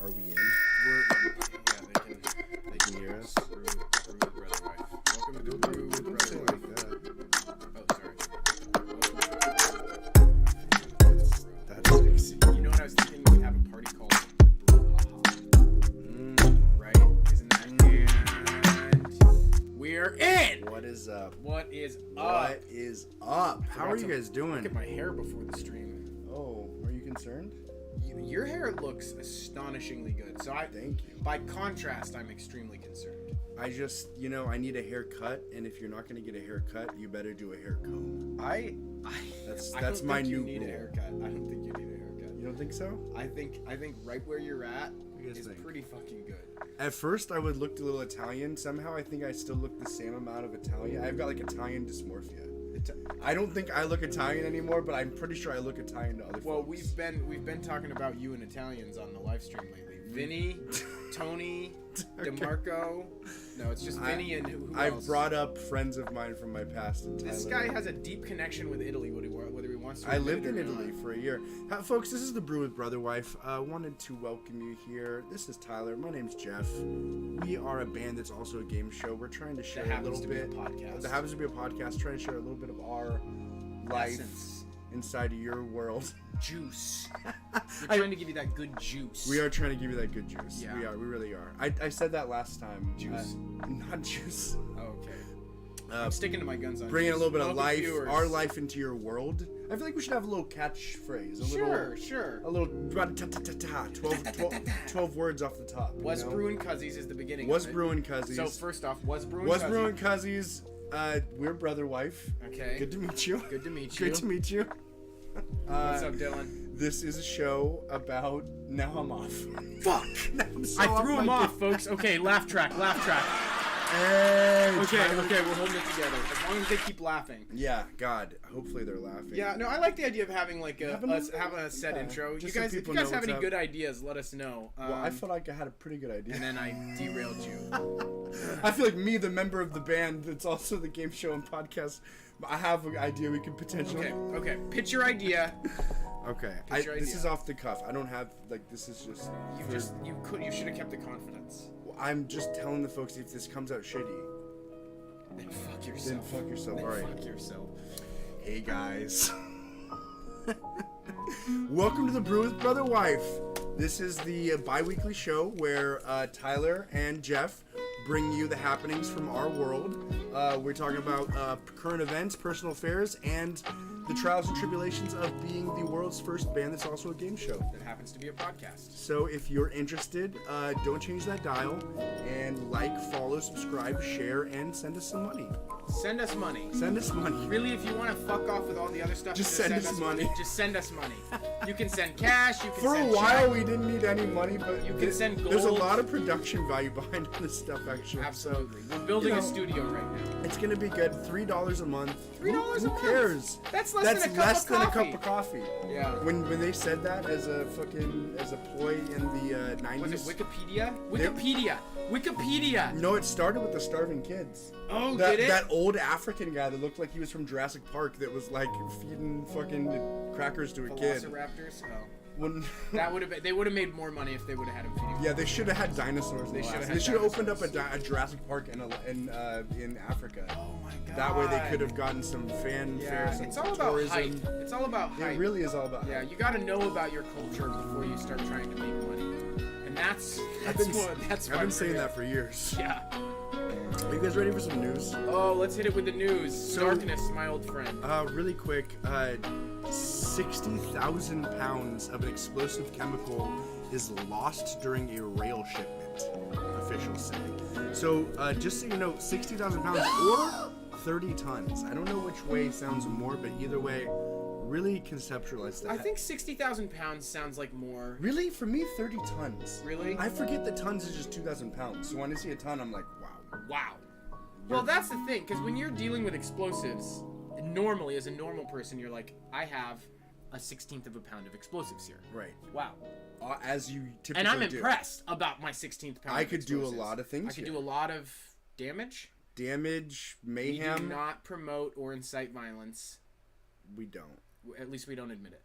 Are we in? They can hear us. Brew with Brotherwife. Welcome to Brew with Brotherwife. Like that. Oh, sorry. That's sexy. You know what I was thinking? We have a party called the Brew Right? Isn't that? And we're in! What is up? What is up? What is up? How are you guys doing? Look at my hair before the stream. Oh, are you concerned? Your hair looks astonishingly good. So Thank you. By contrast, I'm extremely concerned. I just, I need a haircut, and if you're not going to get a haircut, you better do a hair comb. That's my new rule. I don't think you need a haircut. I don't think you need a haircut. You don't think so? I think right where you're at is think? pretty fucking good. At first, I would look a little Italian. Somehow, I think I still look the same amount of Italian. I've got like Italian dysmorphia. I don't think I look Italian anymore, but I'm pretty sure I look Italian to other folks. Well, we've been talking about you and Italians on the live stream lately. Vinny, Tony, DeMarco. No, it's just Vinny and who I've else? brought up friends of mine from my past in Thailand. This guy has a deep connection with Italy, whether he wants to. I lived in Italy for a year. Folks, this is the Brew with Brotherwife. Wanted to welcome you here. This is Tyler. My name's Jeff. We are a band that's also a game show. We're trying to share a little bit. That happens to be a podcast. Trying to share a little bit of our life inside of your world. Juice. We're trying to give you that good juice. We are trying to give you that good juice. Yeah. We are. We really are. I said that last time. Juice. Not juice. Oh, okay. I'm sticking to my guns on bringing juice. a little bit of Welcome life, viewers. our life into your world. I feel like we should have a little catchphrase. Sure. A little 12 words off the top. Wuz Brewin Cuzzies is the beginning. Wuz Brewin Cuzzies. So first off, Wuz Brewin Wuz Brewin Cuzzies. We're Brotherwife. Okay. Good to meet you. Good to meet you. Good to meet you. What's up, Dylan? This is a show about. Now I'm off. Fuck! I threw him off, folks. Okay, laugh track. Hey, Okay, we're holding it together. As long as they keep laughing. Yeah, God. Hopefully they're laughing. Yeah, no, I like the idea of having like having a set intro. Just You guys, so if you people guys know have any what's good ideas, let us know. Well, I felt like I had a pretty good idea. And then I derailed you. I feel like me, the member of the band that's also the game show and podcast, I have an idea we could potentially. Okay. Pitch your idea. Okay. This is off the cuff. I don't have this is just. You should have kept the confidence. I'm just telling the folks if this comes out shitty. Then fuck yourself. All right. Fuck yourself. Hey guys. Welcome to the Brew with Brotherwife. This is the bi-weekly show where Tyler and Jeff bring you the happenings from our world. We're talking about current events, personal affairs, and the trials and tribulations of being the world's first band that's also a game show. That happens to be a podcast. So if you're interested, don't change that dial, and follow, subscribe, share, and send us some money. Send us money. Really, if you want to fuck off with all the other stuff, just send us money. Just send us money. You can send cash. You can For send a while, check. we didn't need any money, but you can send gold. There's a lot of production value behind all this stuff, actually. Absolutely. We're building a studio right now. It's gonna be good. $3 a month. $3 a month. Who cares? That's less than a cup of coffee. Yeah. When they said that as a ploy in the 90s. Was it Wikipedia? Wikipedia. No, it started with the starving kids. Oh, did it? That old African guy that looked like he was from Jurassic Park that was like feeding fucking crackers to a kid. Velociraptors? Oh. When they would have made more money if they would have had him feeding. Yeah, they should have had dinosaurs. They should have opened up a Jurassic Park in Africa. Oh my god. That way they could have gotten some fanfare, some it's all tourism. About hype. It's all about hype. It really is all about hype. Yeah, you got to know about your culture before you start trying to make money. And that's I've been saying that for years. Yeah. Are you guys ready for some news? Oh, let's hit it with the news. Darkness, my old friend. Really quick, 60,000 pounds of an explosive chemical is lost during a rail shipment, officials say. So, just so you know, 60,000 pounds or 30 tons. I don't know which way sounds more, but either way, really conceptualize that. I think 60,000 pounds sounds like more. Really? For me, 30 tons. Really? I forget that tons is just 2,000 pounds. So when I see a ton, I'm like, wow. Well, that's the thing, because when you're dealing with explosives, normally, as a normal person, you're like, I have a 1/16 of a pound of explosives here. Right. Wow. As you typically do. And I'm impressed about my 1/16 pound I of could explosives. do a lot of things I could do a lot of damage. Mayhem. We do not promote or incite violence. We don't. At least we don't admit it.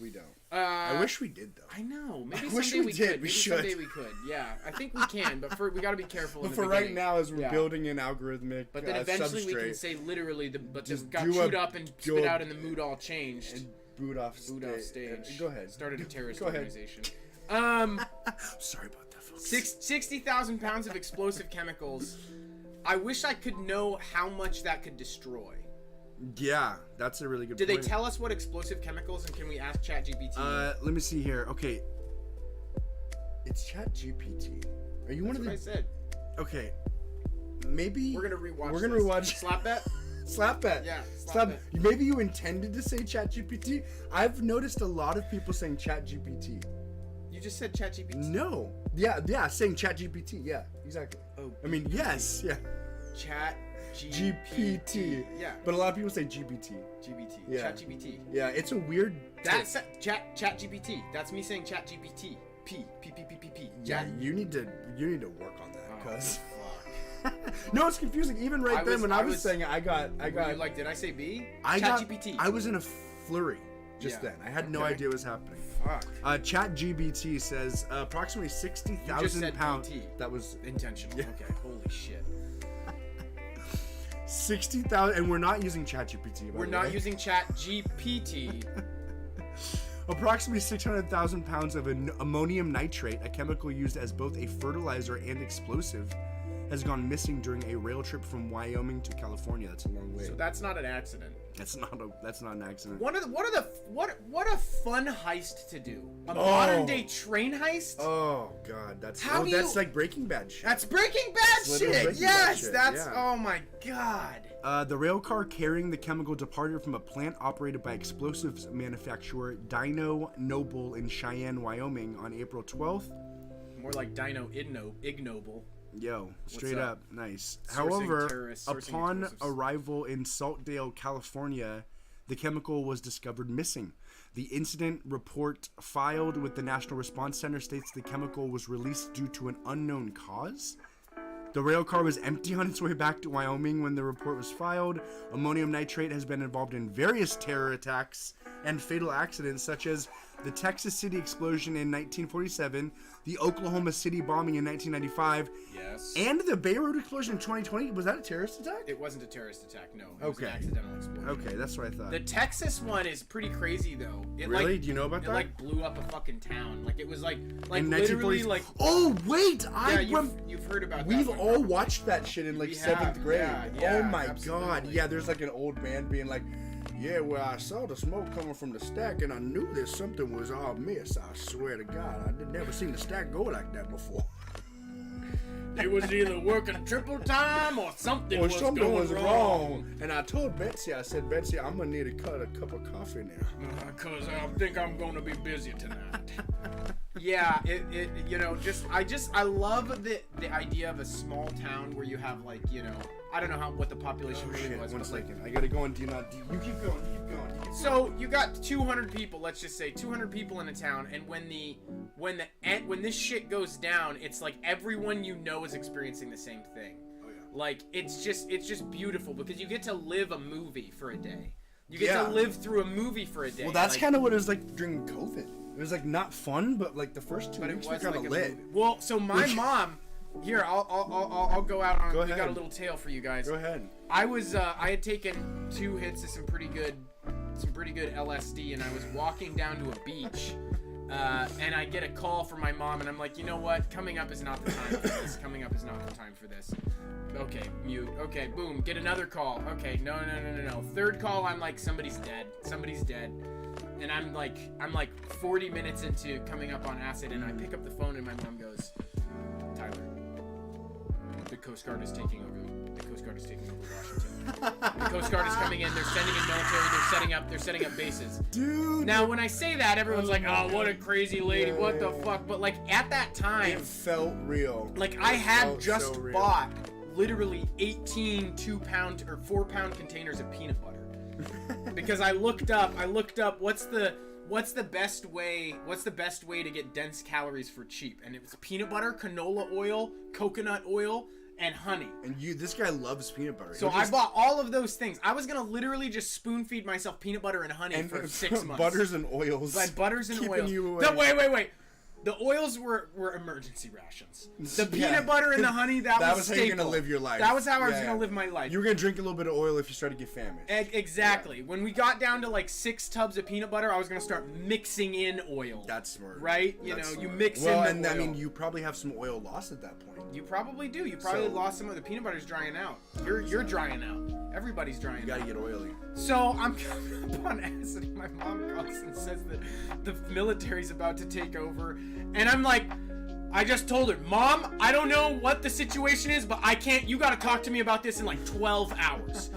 We don't. I wish we did though. I know. Maybe I wish someday we we did. could. We Maybe should. someday we could. Yeah, I think we can, but we got to be careful. But in for the right beginning. now, as we're Yeah. building an algorithmic, But then eventually we substrate, can say literally, but Just just got do chewed a- up and do spit a- out and the mood all changed. and boot off stage. Go ahead. Started a terrorist Go ahead. organization. Sorry about that, folks. 60,000 pounds of explosive chemicals. I wish I could know how much that could destroy. Yeah, that's a really good Did point. they tell us what explosive chemicals, and can we ask ChatGPT? Let me see here. Okay. It's ChatGPT. Are you one That's of what I the... said. Okay. Maybe... We're gonna rewatch. We're gonna this. rewatch... Slap bet. Slap bet. Yeah, slap Slap. bet. Maybe you intended to say ChatGPT. I've noticed a lot of people saying ChatGPT. You just said ChatGPT. No. Yeah, saying ChatGPT. Yeah, exactly. Oh. I mean, yes, yeah. GPT. Yeah. But a lot of people say GBT. GBT. Yeah. ChatGPT. Yeah, it's a weird... That's ChatGPT. That's me saying ChatGPT. P. Yeah, you need to work on that, cuz... Fuck. No, it's confusing. Even right then when I was saying it, I got Were you like, did I say B? I ChatGPT. I was in a flurry just Yeah. then. I had no Okay. idea what was happening. Fuck. ChatGBT says approximately You just 60,000 said pounds. BT. That was Intentional. Okay. Holy shit. 60,000, and we're not using ChatGPT. by We're the not way. using ChatGPT. Approximately 600,000 pounds of ammonium nitrate, a chemical used as both a fertilizer and explosive, has gone missing during a rail trip from Wyoming to California. That's a long way. So that's not an accident. That's not an accident. What a fun heist to do. A modern day train heist? Oh god, that's How do that's you- like Breaking Bad shit. That's Breaking Bad It's literally shit. Breaking Yes, Bad shit, that's yeah. oh my god. The rail car carrying the chemical departed from a plant operated by explosives manufacturer Dino Noble in Cheyenne, Wyoming on April 12th. More like Dino Ignoble. Yo, straight up? up, nice. Sourcing However, terrorists, sourcing upon explosives. arrival in Saltdale, California, the chemical was discovered missing. The incident report filed with the National Response Center states the chemical was released due to an unknown cause. The rail car was empty on its way back to Wyoming when the report was filed. Ammonium nitrate has been involved in various terror attacks and fatal accidents, such as the Texas City explosion in 1947, the Oklahoma City bombing in 1995, Yes. and the Beirut explosion in 2020. Was that a terrorist attack? It wasn't a terrorist attack, no. It was Okay. an accidental explosion. Okay, that's what I thought. The Texas one is pretty crazy though. It Really? Like, Do you know about it that? like blew up a fucking town. Like it was like In literally 1940s. like Oh wait, yeah, you've heard about that. We've one. all watched that shit in like We 7th have, grade. yeah, Oh my god. absolutely. Yeah, there's like an old man being like, yeah, well, I saw the smoke coming from the stack and I knew that something was all miss. I swear to God, I'd never seen the stack go like that before. It was either working triple time or something Or was something going was wrong. wrong. And I told Betsy, I said, Betsy, I'm gonna need a cup of coffee now. Cause I think I'm gonna be busy tonight. Yeah, it you know, I love the idea of a small town where you have like, you know, I don't know what the population really was, One but like, second. I gotta go and do not. You keep going. You keep going. so you got 200 people, let's just say 200 people in a town, and when this shit goes down, it's like everyone you know is experiencing the same thing. Oh, yeah. Like it's just beautiful because you get to live a movie for a day. You get Yeah. to live through a movie for a day. Well, that's like, kind of what it was like during COVID. It was like not fun, but like the first 2 but it weeks were was kind like of a lit. movie. Well, so my mom. Here, I'll go out on. Go We got ahead. a little tale for you guys. Go ahead. I had taken 2 hits of some pretty good LSD, and I was walking down to a beach, and I get a call from my mom, and I'm like, you know what? Coming up is not the time for this. Coming up is not the time for this. Okay, mute. Okay, boom. Get another call. Okay, no. 3rd call, I'm like, somebody's dead. Somebody's dead. And I'm like 40 minutes into coming up on acid, and I pick up the phone, and my mom goes, Tyler, the Coast Guard is taking over. The Coast Guard is taking over Washington. The Coast Guard is coming in. They're sending in military. They're setting up bases. Dude. Now, when I say that, everyone's like, my "Oh, what a God. crazy lady! Yeah, What the yeah, fuck?" But like at that time, It felt real. like I had felt just so real. bought literally 18 2-pound or 4-pound containers of peanut butter because I looked up what's the best way to get dense calories for cheap, and it was peanut butter, canola oil, coconut oil, and honey. And this guy loves peanut butter. So I bought all of those things. I was gonna literally just spoon feed myself peanut butter and honey for 6 months. Butters and oils. Like butters and keeping oils. You away. Wait. The oils were emergency rations. The peanut butter and the honey, that was how staple. you're gonna live your life. That was how I was gonna live my life. You were gonna drink a little bit of oil if you started to get famished. Exactly. Yeah. When we got down to like 6 tubs of peanut butter, I was gonna start mixing in oil. That's smart. Right? That's smart. You mix in the and oil. I mean, you probably have some oil lost at that point. You probably do. You probably lost some of the peanut butter's drying out. You're drying out. Everybody's drying out. You gotta get oily. So I'm coming up on acid, and my mom calls and says that the military's about to take over, and I'm like, I just told her, Mom, I don't know what the situation is, but I can't. You gotta talk to me about this in like 12 hours.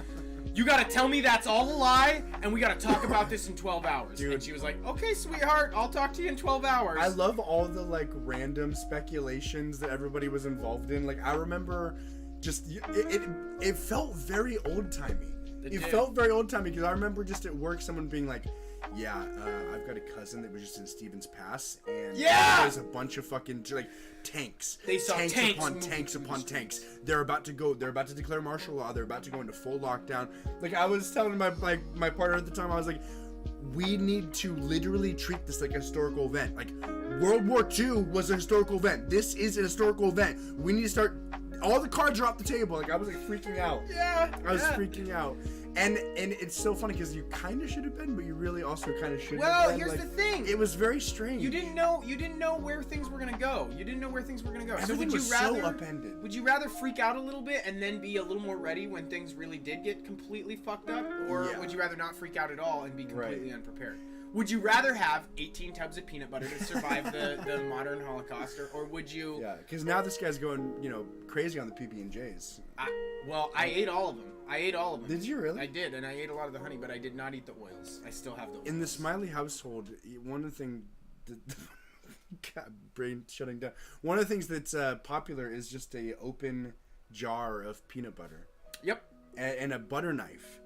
You gotta tell me that's all a lie, and we gotta talk about this in 12 hours. Dude. And she was like, okay, sweetheart, I'll talk to you in 12 hours. I love all the like random speculations that everybody was involved in. Like I remember, just it felt very old timey. It felt very old timey because I remember just at work someone being like, yeah, I've got a cousin that was just in Stevens Pass, and there's a bunch of fucking like tanks. They saw tanks upon tanks upon tanks. They're about to declare martial law. They're about to go into full lockdown. Like I was telling my partner at the time, I was like, we need to literally treat this like a historical event. Like World War II was a historical event. This is a historical event. We need to start. All the cards are off the table. Like I was like freaking out. I was freaking out. And it's so funny because you kind of should have been, but you really also kind of shouldn't have been. Well, here's the thing. It was very strange. You didn't know where things were gonna go. Everything so would you was rather so upended. Would you rather freak out a little bit and then be a little more ready when things really did get completely fucked up, or would you rather not freak out at all and be completely unprepared? Would you rather have 18 tubs of peanut butter to survive the modern Holocaust, or would you? Yeah, because now this guy's going, crazy on the PB&Js. I ate all of them. Did you really? I did, and I ate a lot of the honey, but I did not eat the oils. I still have the oils. In the Smiley household, one of the things, God, brain shutting down. One of the things that's popular is just a open jar of peanut butter. Yep. And a butter knife.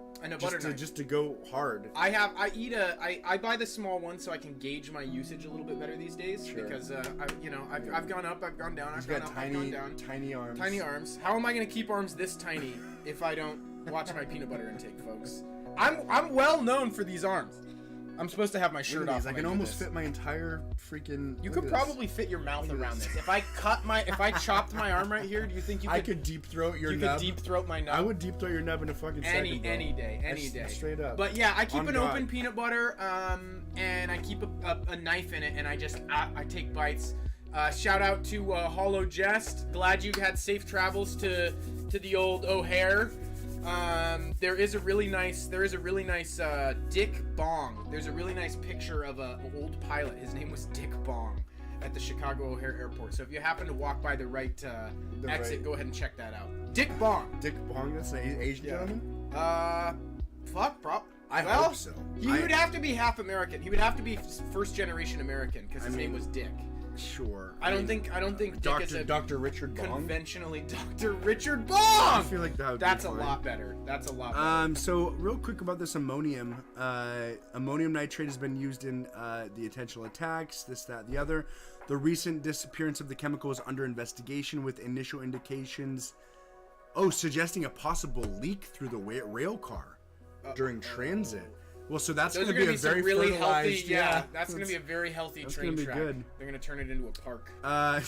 Just to go hard. I buy the small one so I can gauge my usage a little bit better these days because I've gone up, I've gone down, I've gone down. Tiny arms. Tiny arms. How am I gonna keep arms this tiny if I don't watch my peanut butter intake, folks? I'm well known for these arms. I'm supposed to have my shirt off. I can almost fit my entire freaking. You could probably fit your mouth around this. If I chopped my arm right here, do you think you could? I could deep throat your nub. You could deep throat my nub. I would deep throat your nub in a fucking second. Any day. Straight up. But yeah, I keep an open peanut butter, and I keep a knife in it, and I take bites. Shout out to Hollow Jest. Glad you had safe travels to the old O'Hare. There is a really nice Dick Bong. There's a really nice picture of an old pilot. His name was Dick Bong at the Chicago O'Hare Airport. So if you happen to walk by the right exit, go ahead and check that out. Dick Bong. Dick Bong. That's an Asian gentleman. I hope so. He would have to be half American. He would have to be first generation American because his name was Dick. Sure. I don't think Dick is a Dr. Richard Bong. Conventionally, Dr. Richard Bong. I feel like that's a lot better. So real quick about this ammonium. Ammonium nitrate has been used in the intentional attacks, this, that, the other. The recent disappearance of the chemical is under investigation with initial indications, suggesting a possible leak through the rail car during transit. Well, so that's going to be a very really fertilized... healthy, that's going to be a very healthy train track. Good. They're going to turn it into a park. A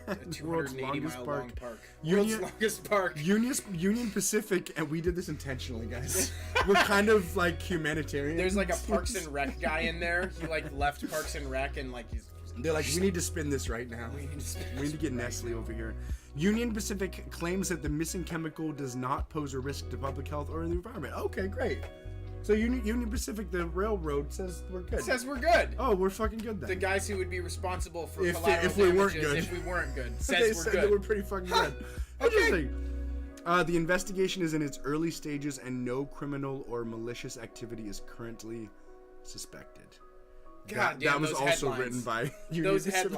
280-mile long park. World's longest park. Union Pacific, and we did this intentionally, guys. We're kind of like humanitarian. There's like a Parks and Rec guy in there. He like left Parks and Rec and like he's... They're like, we need to spin this right now. We need to get Nestle over here. Union Pacific claims that the missing chemical does not pose a risk to public health or the environment. Okay, great. So Union Pacific, the railroad, says we're good. Oh, we're fucking good then. The guys who would be responsible for if we weren't good. If we weren't good. They said that we're pretty fucking good. Interesting. The investigation is in its early stages and no criminal or malicious activity is currently suspected. God damn, that was also headlines. Written by Union Pacific.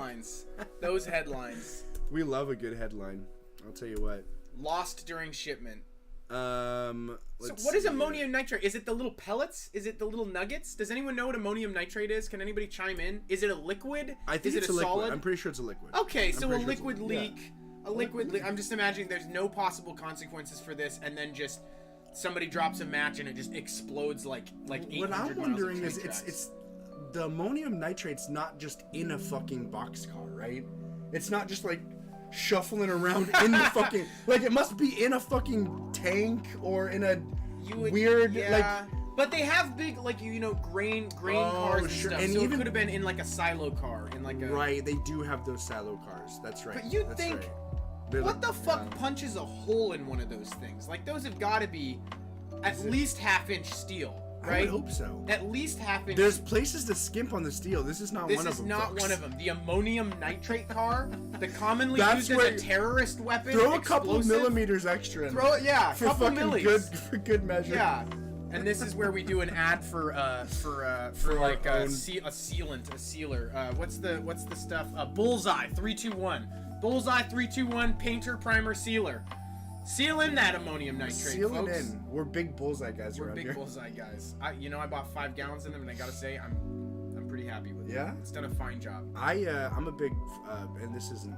Those headlines. We love a good headline. I'll tell you what. Lost during shipment. So what is ammonium nitrate? Is it the little pellets? Is it the little nuggets? Does anyone know what ammonium nitrate is? Can anybody chime in? Is it a liquid? I think it's a liquid. I'm pretty sure it's a liquid. Okay, so a liquid leak. A liquid. I'm just imagining there's no possible consequences for this, and then just somebody drops a match and it just explodes like 800 What I'm miles wondering of is, train tracks. it's the ammonium nitrate's not just in a fucking boxcar, right? It's not just like shuffling around in the fucking, like, it must be in a fucking tank or in a weird like. But they have big, like, grain cars and sure. stuff. And so even, it could have been in like a silo car, in like a. Right, they do have those silo cars. That's right. But you'd That's think, right. what the fuck punches a hole in one of those things? Like, those have got to be at least half-inch steel, right? I would hope so. At least half-inch. There's places to skimp on the steel. This is not one of them. This is not folks. one of them. The ammonium nitrate car, the commonly That's used as where a terrorist weapon. Throw a couple explosive. millimeters extra in Throw it, yeah, for couple fucking millis. for good measure. Yeah. And this is where we do an ad for like our a own- sealant, a sealer. What's the stuff? Bullseye 321. Bullseye 321 painter primer sealer. Seal in that ammonium nitrate, Seal it folks. in. We're big bullseye guys We're around big here. bullseye guys. I bought 5 gallons in them, and I gotta say, I'm pretty happy with it. Yeah? It's done a fine job. I'm a big and this isn't,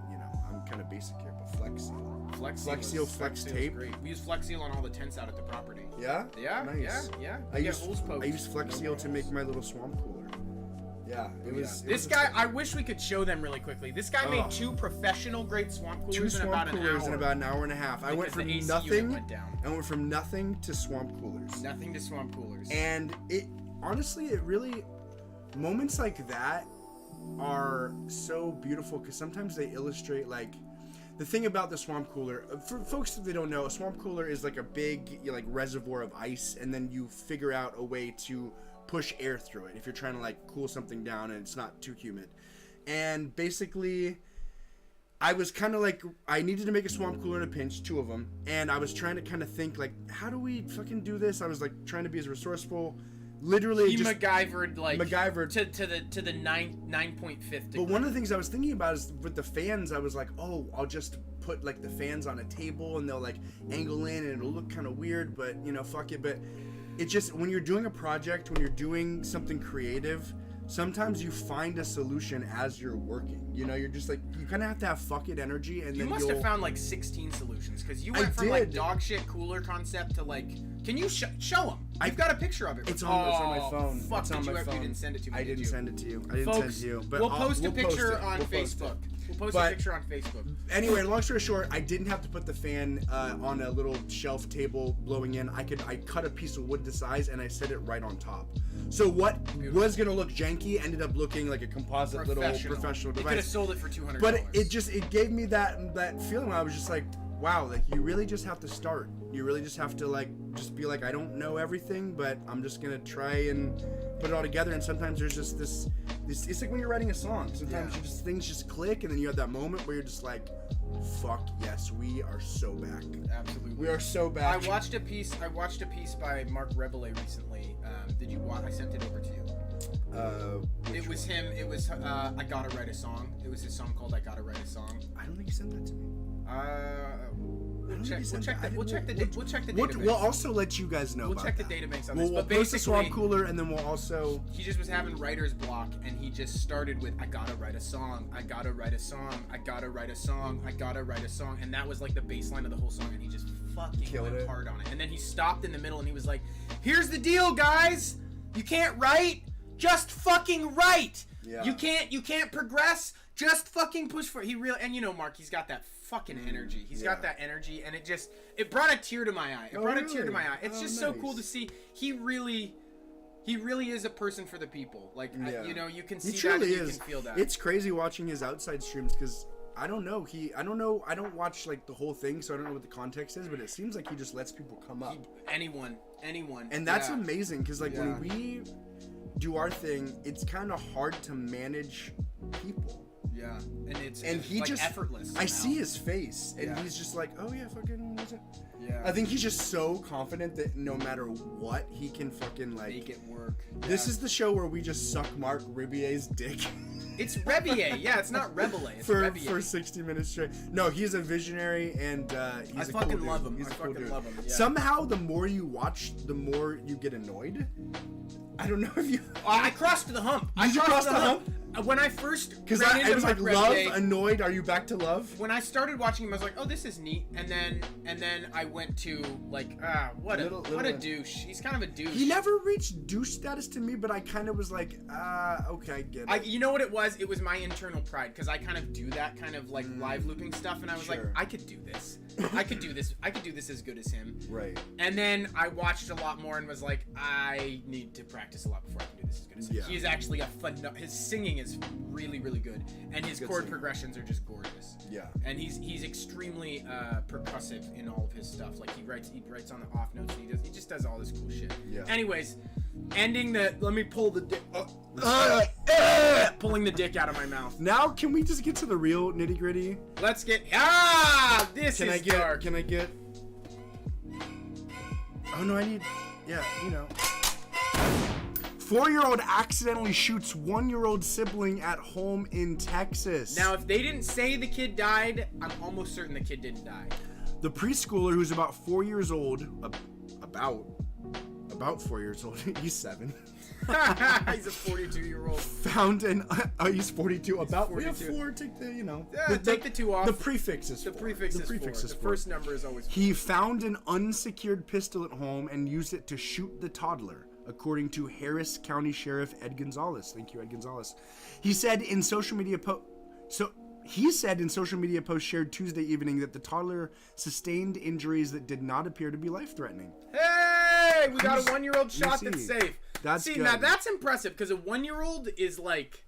I'm kind of basic here, but Flex Seal. Flex Seal tape. Great. We use Flex Seal on all the tents out at the property. Yeah? Yeah, Nice. yeah. I You get used holes poked. I used Flex Seal to make my little swamp cooler. Yeah, it was. This guy, I wish we could show them really quickly. This guy made 2 professional grade swamp coolers 2 in swamp about an coolers hour. in about an hour and a half. I went Because the from AC unit nothing. went down. I went from nothing to swamp coolers. Nothing to swamp coolers. And it honestly, it really, moments like that are so beautiful because sometimes they illustrate like the thing about the swamp cooler. For folks that don't know, a swamp cooler is like a big reservoir of ice, and then you figure out a way to push air through it if you're trying to like cool something down and it's not too humid. And basically, I was kind of like, I needed to make a swamp cooler in a pinch, 2 of them, and I was trying to kind of think like, how do we fucking do this? I was like trying to be as resourceful. Literally, he just MacGyvered to the 9.5 degree. But one of the things I was thinking about is with the fans, I was like, oh, I'll just put like the fans on a table and they'll like angle in and it'll look kind of weird, but fuck it. But it just, when you're doing a project, when you're doing something creative, sometimes you find a solution as you're working. You're just like, you kind of have to have fuck it energy, and you then must have found like 16 solutions, because you went from like dog shit cooler concept to like, can you show them? I've got a picture of it. It's on my phone. Fuck, it's on my phone. You didn't send it to me. I didn't send it to you. I didn't Folks, send it to you. But we'll post a picture on We'll post Facebook. it. We'll post a picture on Facebook. Anyway, long story short, I didn't have to put the fan on a little shelf table blowing in. I cut a piece of wood to size and I set it right on top. So what was gonna look janky ended up looking like a composite little professional They device. could have sold it for $200. But it gave me that feeling where I was just like, wow, like you really just have to start. You really just have to like just be like, I don't know everything, but I'm just gonna try and put it all together. And sometimes there's just this it's like when you're writing a song. Sometimes things just click, and then you have that moment where you're just like, fuck yes, we are so back. Absolutely, we are so back. I watched a piece by Mark Rebele recently. Did you watch? I sent it over to you. It was him. It was I Gotta Write a Song. It was his song called I Gotta Write a Song. I don't think you sent that to me. We'll check the database. We'll also let you guys know. We'll about check that. the database on We'll this. But post the basically, swamp cooler, and then we'll also. He just was having writer's block, and he just started with I gotta write a song. I gotta write a song. I gotta write a song. I gotta write a song, and that was like the baseline of the whole song, and he just fucking went hard on it. And then he stopped in the middle, and he was like, "Here's the deal, guys. You can't write. Just fucking write. Yeah. You can't progress. Just fucking push for it." He really, and Mark, he's got that fucking energy. He's got that energy, and it brought a tear to my eye. A tear to my eye. It's just so cool to see. He really is a person for the people. Like, you can see that, and you can feel that. It's crazy watching his outside streams because I don't know. I don't watch like the whole thing, so I don't know what the context is. But it seems like he just lets people come up. Anyone. And that's amazing because like when we do our thing, it's kind of hard to manage people. Yeah, and he like just effortless. I see his face, and he's just like, oh yeah, fucking. What's it? Yeah. I think he's just so confident that no matter what, he can fucking like make it work. This is the show where we just suck Mark Ribier's dick. It's Rebier, yeah. It's not Rebele. It's Rebier. For 60 minutes straight. No, he's a visionary, and he's a cool dude. Love him. He's I fucking love him. Yeah. Somehow, the more you watch, the more you get annoyed. I don't know if you. I crossed the hump. I crossed the hump. When I first Because ran I into was my like, prep love, day, annoyed, are you back to love? when I started watching him, I was like, oh, this is neat. And then I went to like, what a douche. He's kind of a douche. He never reached douche status to me, but I kind of was like, okay, I get it. You know what it was? It was my internal pride, because I kind of do that kind of like live looping stuff, and I was like, I could do this. I could do this. I could do this as good as him. Right. And then I watched a lot more and was like, I need to practice a lot before I can do this as good as him. Yeah. He is actually his singing is really, really good, and his chord progressions are just gorgeous. Yeah. And he's extremely percussive in all of his stuff. Like he writes on the off notes. He just does all this cool shit. Yeah. Anyways, ending the. Let me pull the dick. Pulling the dick out of my mouth. Now, can we just get to the real nitty gritty? Let's get. This is dark. Can I get? Oh no, I need. Yeah, you know. 4-year-old accidentally shoots 1-year-old sibling at home in Texas. Now, if they didn't say the kid died, I'm almost certain the kid didn't die. The preschooler, who's about 4 years old, about 4 years old, he's 7. He's a 42-year-old. Found an. He's 42. About 42. 4. Take the, you know. Yeah, take the 2 off. The prefix is 4. The prefix is 4. The first number is always 4. He found an unsecured pistol at home and used it to shoot the toddler, according to Harris County Sheriff Ed Gonzalez. Thank you, Ed Gonzalez. He said in social media post shared Tuesday evening that the toddler sustained injuries that did not appear to be life-threatening. Hey, we got a 1-year-old shot that's safe. That's good. Now that's impressive, because a 1-year-old is like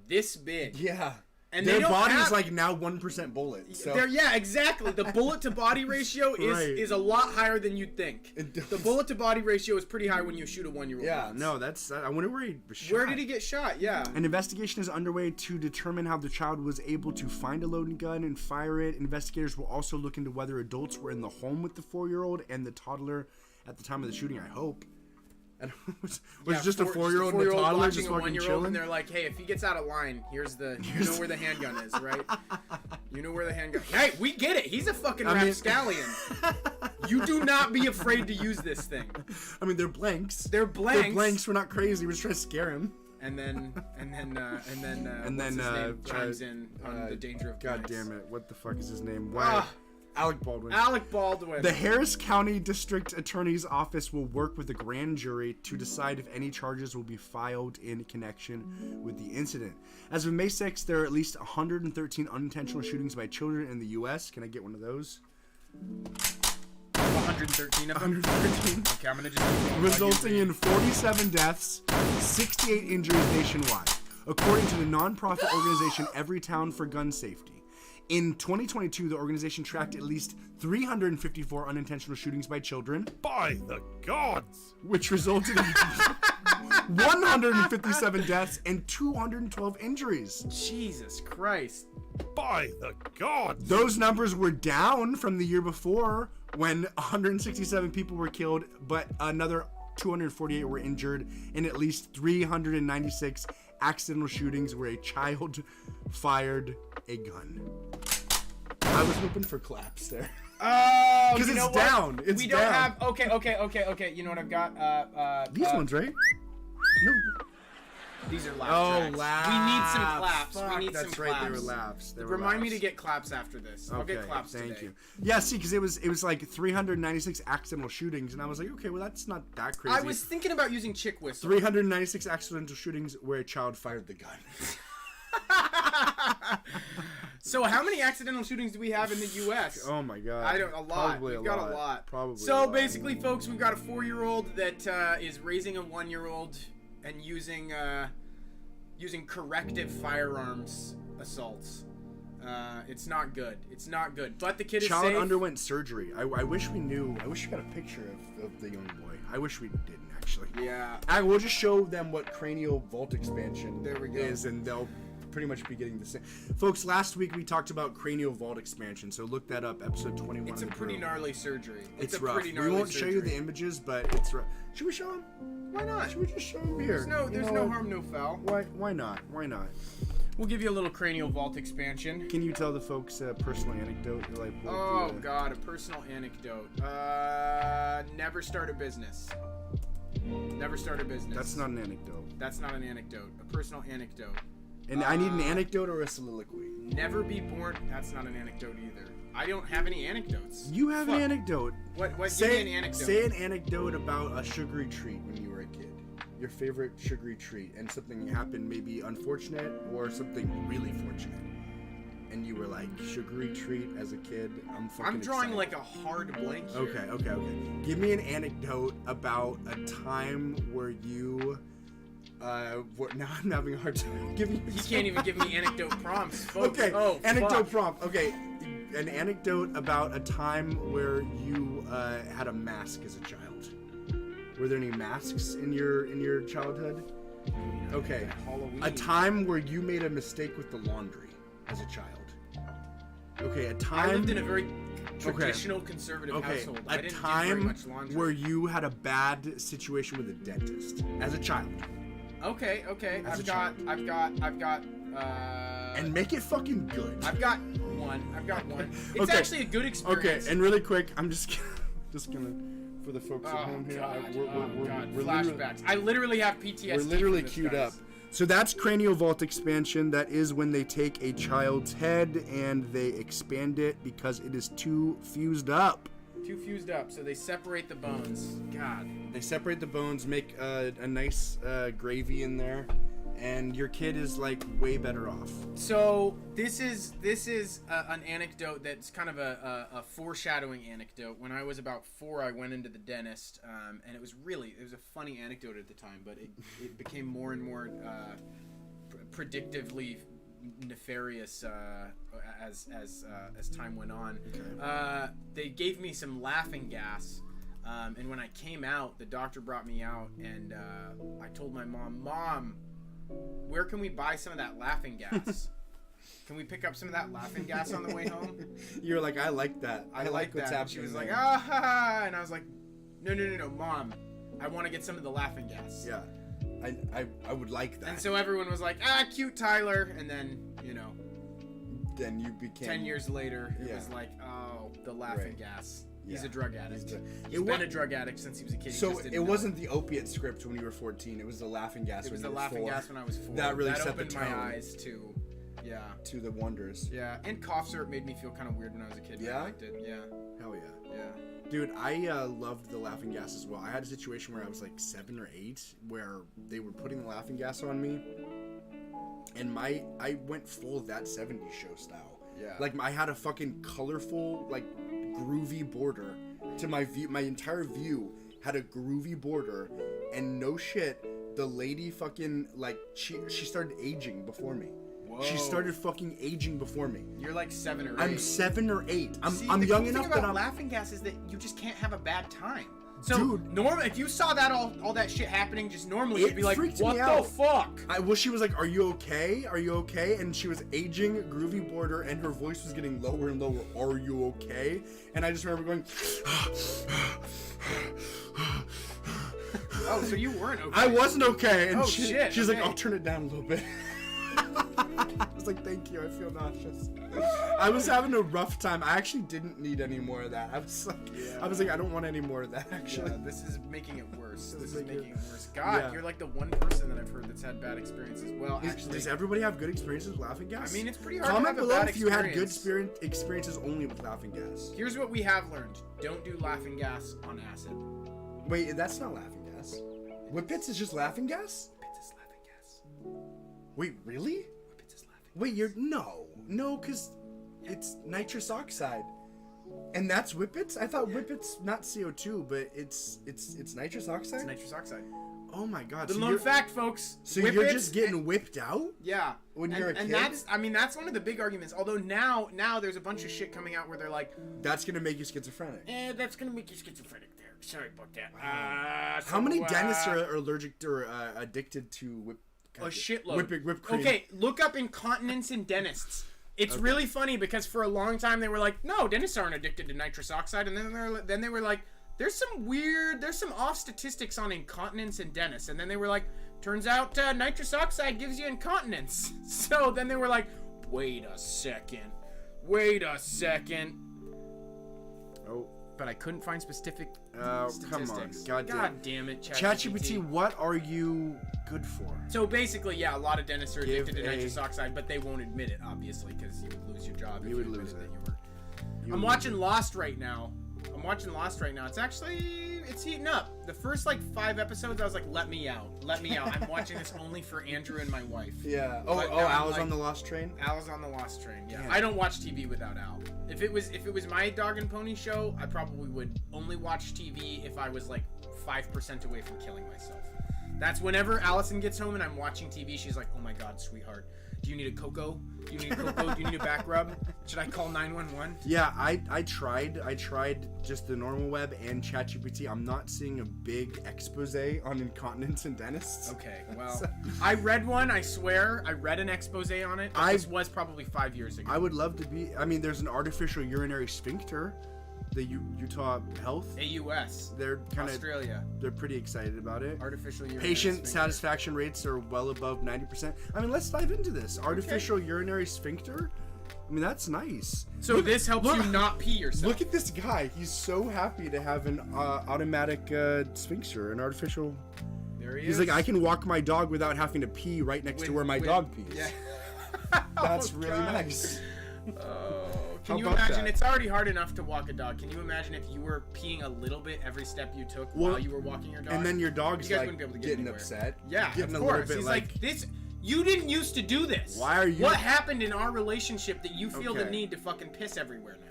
this big. Yeah. And their body's like now 1% bullet. So. Yeah, exactly. The bullet to body ratio is a lot higher than you'd think. The bullet to body ratio is pretty high when you shoot a 1-year-old. Yeah, no, that's. I wonder where he was shot. Where did he get shot? Yeah. An investigation is underway to determine how the child was able to find a loaded gun and fire it. Investigators will also look into whether adults were in the home with the 4-year-old and the toddler at the time of the shooting. I hope. And was just a 4-year-old and a toddler just fucking chilling? And they're like, hey, if he gets out of line, you know where the handgun is, right? You know where the handgun. Hey, we get it. He's a fucking rapscallion. You do not be afraid to use this thing. I mean, they're blanks. They're blanks. They're blanks. We're not crazy. We're just trying to scare him. And then what's his name chimes in on the danger of God blanks. damn it! What the fuck is his name? Why? Alec Baldwin. The Harris County District Attorney's Office will work with the grand jury to decide if any charges will be filed in connection with the incident. As of May 6th, there are at least 113 unintentional shootings by children in the U.S. Can I get one of those? 113 of them? 113. Okay, I'm gonna just... Resulting in 47 deaths, 68 injuries nationwide, according to the nonprofit organization Every Town for Gun Safety. In 2022, the organization tracked at least 354 unintentional shootings by children. By the gods! Which resulted in 157 deaths and 212 injuries. Jesus Christ. By the gods! Those numbers were down from the year before, when 167 people were killed, but another 248 were injured, and at least 396 accidental shootings where a child fired a gun. I was hoping for claps there. Oh, because it's down. It's we down. Don't have. Okay. You know what I've got? These ones, right? No. These are laugh tracks. Laughs. We need some claps. Fuck, we need that's some right. claps. They were laughs. Remind me to get claps after this. I'll get claps thank today. you. Yeah, see, because it was like 396 accidental shootings, and I was like, okay, well that's not that crazy. I was thinking about using chick whistle. 396 accidental shootings where a child fired the gun. So how many accidental shootings do we have in the U.S.? Oh my god. A lot. We've got a lot. Probably. So basically, folks, we've got a 4-year-old that is raising a 1-year-old and using corrective firearms assaults. It's not good. It's not good. But the kid is safe. Child underwent surgery. I wish we knew. I wish we got a picture of the young boy. I wish we didn't actually. Yeah. We'll just show them what cranial vault expansion there we go. is, and they'll pretty much be getting the same. Folks, last week we talked about cranial vault expansion, so look that up, episode 21. It's a pretty gnarly surgery. It's a rough. Pretty gnarly we won't surgery. show you the images, but it's rough. Should we show them? Why not? Should we just show them here? There's no harm, no foul. Why not? Why not? We'll give you a little cranial vault expansion. Can you tell the folks a personal anecdote? God, a personal anecdote. Never start a business. Never start a business. That's not an anecdote. That's not an anecdote. A personal anecdote. And I need an anecdote or a soliloquy. Never be born. That's not an anecdote either. I don't have any anecdotes. You have an anecdote. What? Say, give me an anecdote. Say an anecdote about a sugary treat when you were a kid. Your favorite sugary treat, and something happened maybe unfortunate or something really fortunate. And you were like, sugary treat as a kid? I'm drawing excited. like a hard blank here. Okay. Give me an anecdote about a time where you... now I'm having a hard time giving you... You can't even give me anecdote prompts, folks. Okay, Oh, anecdote fuck. prompt. Okay, an anecdote about a time where you had a mask as a child. Were there any masks in your childhood? Okay, Halloween. a time where you made a mistake with the laundry as a child. Okay, a time... I lived in a very traditional conservative household. I a didn't do time very much laundry. where you had a bad situation with a dentist as a child. Okay. As a I've got. And make it fucking good. I've got one. It's Okay. actually a good experience. Okay, and really quick, I'm just gonna for the folks at home here. We're Flashbacks. I literally have PTSD. We're literally from this, queued guys. up. So that's cranial vault expansion. That is when they take a child's head and they expand it because it is too fused up. Too fused up, so they separate the bones. God. They separate the bones, make a nice gravy in there, and your kid is like way better off. So this is an anecdote that's kind of a foreshadowing anecdote. When I was about 4, I went into the dentist, and it was a funny anecdote at the time, but it became more and more predictively nefarious as time went on. Okay. They gave me some laughing gas. And when I came out, the doctor brought me out, and I told my Mom, where can we buy some of that laughing gas? Can we pick up some of that laughing gas on the way home? You're like, I like that. I like what's that. happening. She was like, there. and I was like, no, Mom, I want to get some of the laughing gas. Yeah, I would like that. And so everyone was like, cute Tyler, and then, then you became 10 years later, it Yeah. was like, oh, the laughing Right. gas. He's Yeah. a drug addict. He's It been wa- a drug addict since he was a kid. He So just didn't it know wasn't the opiate script when you were 14. It was the laughing gas It when was you the were laughing 4. gas when I was 4. That really set the opened my tone. eyes to, To the wonders. yeah. And cough syrup made me feel kind of weird when I was a kid. Yeah? I liked it. Yeah. Hell yeah. Yeah. Dude, I loved the laughing gas as well. I had a situation where I was like 7 or 8 where they were putting the laughing gas on me, and I went full that 70s show style. Yeah. Like I had a fucking colorful, like groovy border to my view. My entire view had a groovy border, and no shit, the lady fucking like she started aging before me. Whoa. She started fucking aging before me. You're like 7 or 8. I'm 7 or 8. See, I'm the young cool enough thing that about I'm laughing gas is that you just can't have a bad time. So, Dude. if you saw that all that shit happening just normally, It you'd be like, freaked what me the out. fuck? Well, she was like, "Are you okay? Are you okay?" And she was aging, groovy border, and her voice was getting lower and lower. "Are you okay?" And I just remember going, Oh, so you weren't okay. I wasn't okay. And Oh, she's shit, like, okay. "I'll turn it down a little bit." I was like, "Thank you. I feel nauseous." I was having a rough time. I actually didn't need any more of that. I was like, I don't want any more of that. Actually, Yeah, this is making it worse. This is like making it- it worse. God, Yeah. you're like the one person that I've heard that's had bad experiences. Well, actually, does everybody have good experiences with laughing gas? I mean, it's pretty hard to Comment have a below bad if you had good experience. experiences only with laughing gas. Here's what we have learned: don't do laughing gas on acid. Wait, that's not laughing gas. Whippets is just laughing gas? Whippets is laughing gas. Wait, really? Whippets is laughing. Wait, no, because it's nitrous oxide, and that's whippets. I thought whippets not CO2, but it's nitrous oxide. It's nitrous oxide. Oh my god! Little known fact, folks. So you're Whippets just getting whipped out? Yeah. When you're a and kid? that's one of the big arguments. Although now there's a bunch of shit coming out where they're like, That's gonna make you schizophrenic. that's gonna make you schizophrenic there. Sorry about that. How many dentists are allergic or addicted to a shitload. whipped cream? Okay, look up incontinence in dentists. It's really funny because for a long time they were like, no, dentists aren't addicted to nitrous oxide, and then they were like, there's some off statistics on incontinence in dentists, and then they were like, turns out nitrous oxide gives you incontinence. So then they were like, wait a second. Oh, but I couldn't find specific Come statistics. on. God damn it, ChatGPT, what are you good for? So basically, yeah, a lot of dentists are Give addicted to nitrous oxide, but they won't admit it, obviously, because you would lose your job. You would lose it. I'm watching Lost right now. It's heating up. The first like 5 episodes, I was like, let me out. I'm watching this only for Andrew and my wife. Yeah. But now Al's like, on the Lost Train? Al's on the Lost Train. Yeah. Yeah. I don't watch TV without Al. If it was my dog and pony show, I probably would only watch TV if I was like 5% away from killing myself. That's whenever Allison gets home and I'm watching TV, she's like, "Oh my God, sweetheart, do you need a cocoa? Do you need a back rub? Should I call 911?" Yeah, I tried just the normal web and ChatGPT. I'm not seeing a big expose on incontinence and dentists. Okay, well, I read one. I swear, I read an expose on it. This was probably 5 years ago. I would love to be. I mean, there's an artificial urinary sphincter. The Utah Health. AUS. They're kind of Australia. They're pretty excited about it. Artificial urinary Patient sphincter. satisfaction rates are well above 90%. I mean, let's dive into this. Artificial urinary sphincter. I mean, that's nice. So this helps you not pee yourself. Look at this guy. He's so happy to have an automatic sphincter, an artificial. There he is. He's like, I can walk my dog without having to pee right next to where my dog pees. Yeah. That's Oh, really God. nice. Oh, How can you about imagine? that? It's already hard enough to walk a dog. Can you imagine if you were peeing a little bit every step you took while you were walking your dog? And then your dog's You guys like wouldn't be able to get getting anywhere. upset. Yeah, getting of a little course. bit He's like, this. You didn't used to do this. Why are you? What happened in our relationship that you feel the Okay. need to fucking piss everywhere now?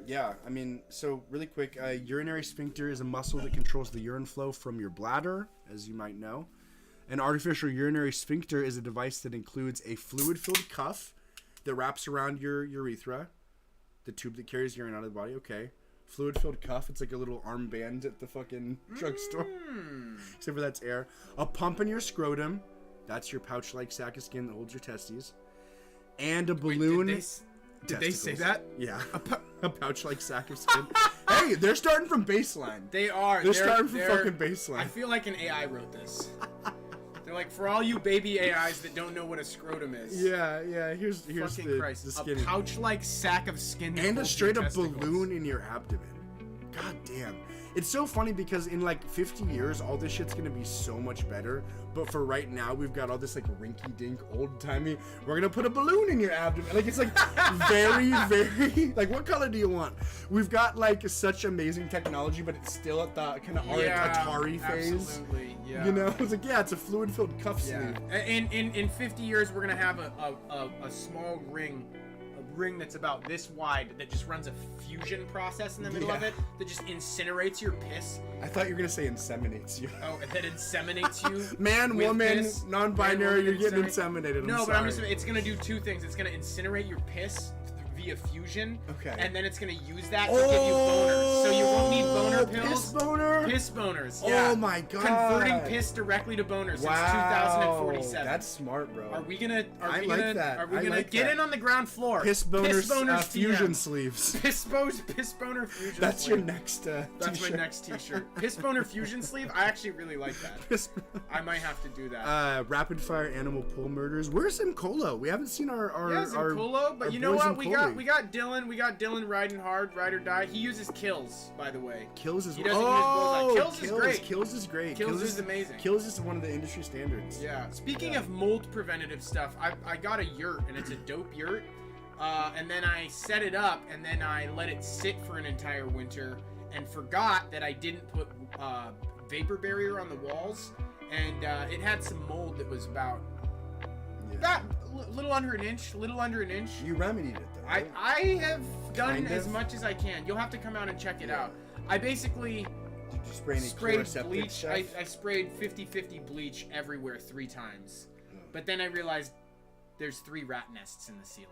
Yeah, I mean, so really quick, urinary sphincter is a muscle that controls the urine flow from your bladder, as you might know. An artificial urinary sphincter is a device that includes a fluid-filled cuff that wraps around your urethra, the tube that carries urine out of the body. Okay, fluid-filled cuff. It's like a little armband at the fucking drugstore, except for that's air. A pump in your scrotum. That's your pouch-like sac of skin that holds your testes. And a balloon. Did they say Testicles. that? Yeah, a pouch-like sack of skin. Hey, they're starting from baseline. They are. They're starting from fucking baseline. I feel like an AI wrote this. They're like, for all you baby AIs that don't know what a scrotum is. Yeah. Here's Fucking the Christ. skinny. A pouch-like sack of skin. that And a holds straight your up testicles. balloon in your abdomen. God damn. It's so funny because in like 50 years, all this shit's gonna be so much better. But for right now, we've got all this like rinky-dink, old-timey. We're gonna put a balloon in your abdomen. Like it's like very, very. Like what color do you want? We've got like such amazing technology, but it's still at the kind of Atari phase. Absolutely. Yeah. You know, it's like it's a fluid-filled cuff sleeve. Yeah. In 50 years, we're gonna have a small ring. A ring that's about this wide that just runs a fusion process in the middle of Yeah. it that just incinerates your piss. I thought you were gonna say inseminates you. Oh, that inseminates you. Man, with woman, piss. non-binary, Man, woman, you're getting inseminate. inseminated. No, I'm but I'm sorry. just. It's gonna do two things. It's gonna incinerate your piss via fusion. Okay. And then it's gonna use that to give you boners, so you won't need boner pills. Piss boner? Piss boners. Oh Yeah. my God. Converting piss directly to boners Wow. since 2047. That's smart, bro. Are we gonna? I like that. Are we I gonna like get that. in on the ground floor? Piss boners, boners fusion TM. sleeves. Piss boner fusion. That's sleeve. your next That's t-shirt. my next T-shirt. Piss boner fusion sleeve. I actually really like that. Piss- I might have to do that. rapid fire animal pull murders. Where's Zimcolo? We haven't seen our Yeah, Zimcolo, but you know what? We got Dylan. We got Dylan riding hard, ride or die. He uses kills, by the way. Kills is He doesn't use bullseye. Kills is great. Kills is great. Kills is amazing. Kills is one of the industry standards. Yeah. Speaking of mold preventative stuff, I got a yurt and it's a dope yurt. And then I set it up and then I let it sit for an entire winter and forgot that I didn't put vapor barrier on the walls, and it had some mold that was about little under an inch. You remedied it though. Right? I have done Kind as of. much as I can. You'll have to come out and check it out. I basically Did you spray any sprayed chloroseptic bleach. stuff? I sprayed 50-50 bleach everywhere 3 times. But then I realized there's 3 rat nests in the ceiling.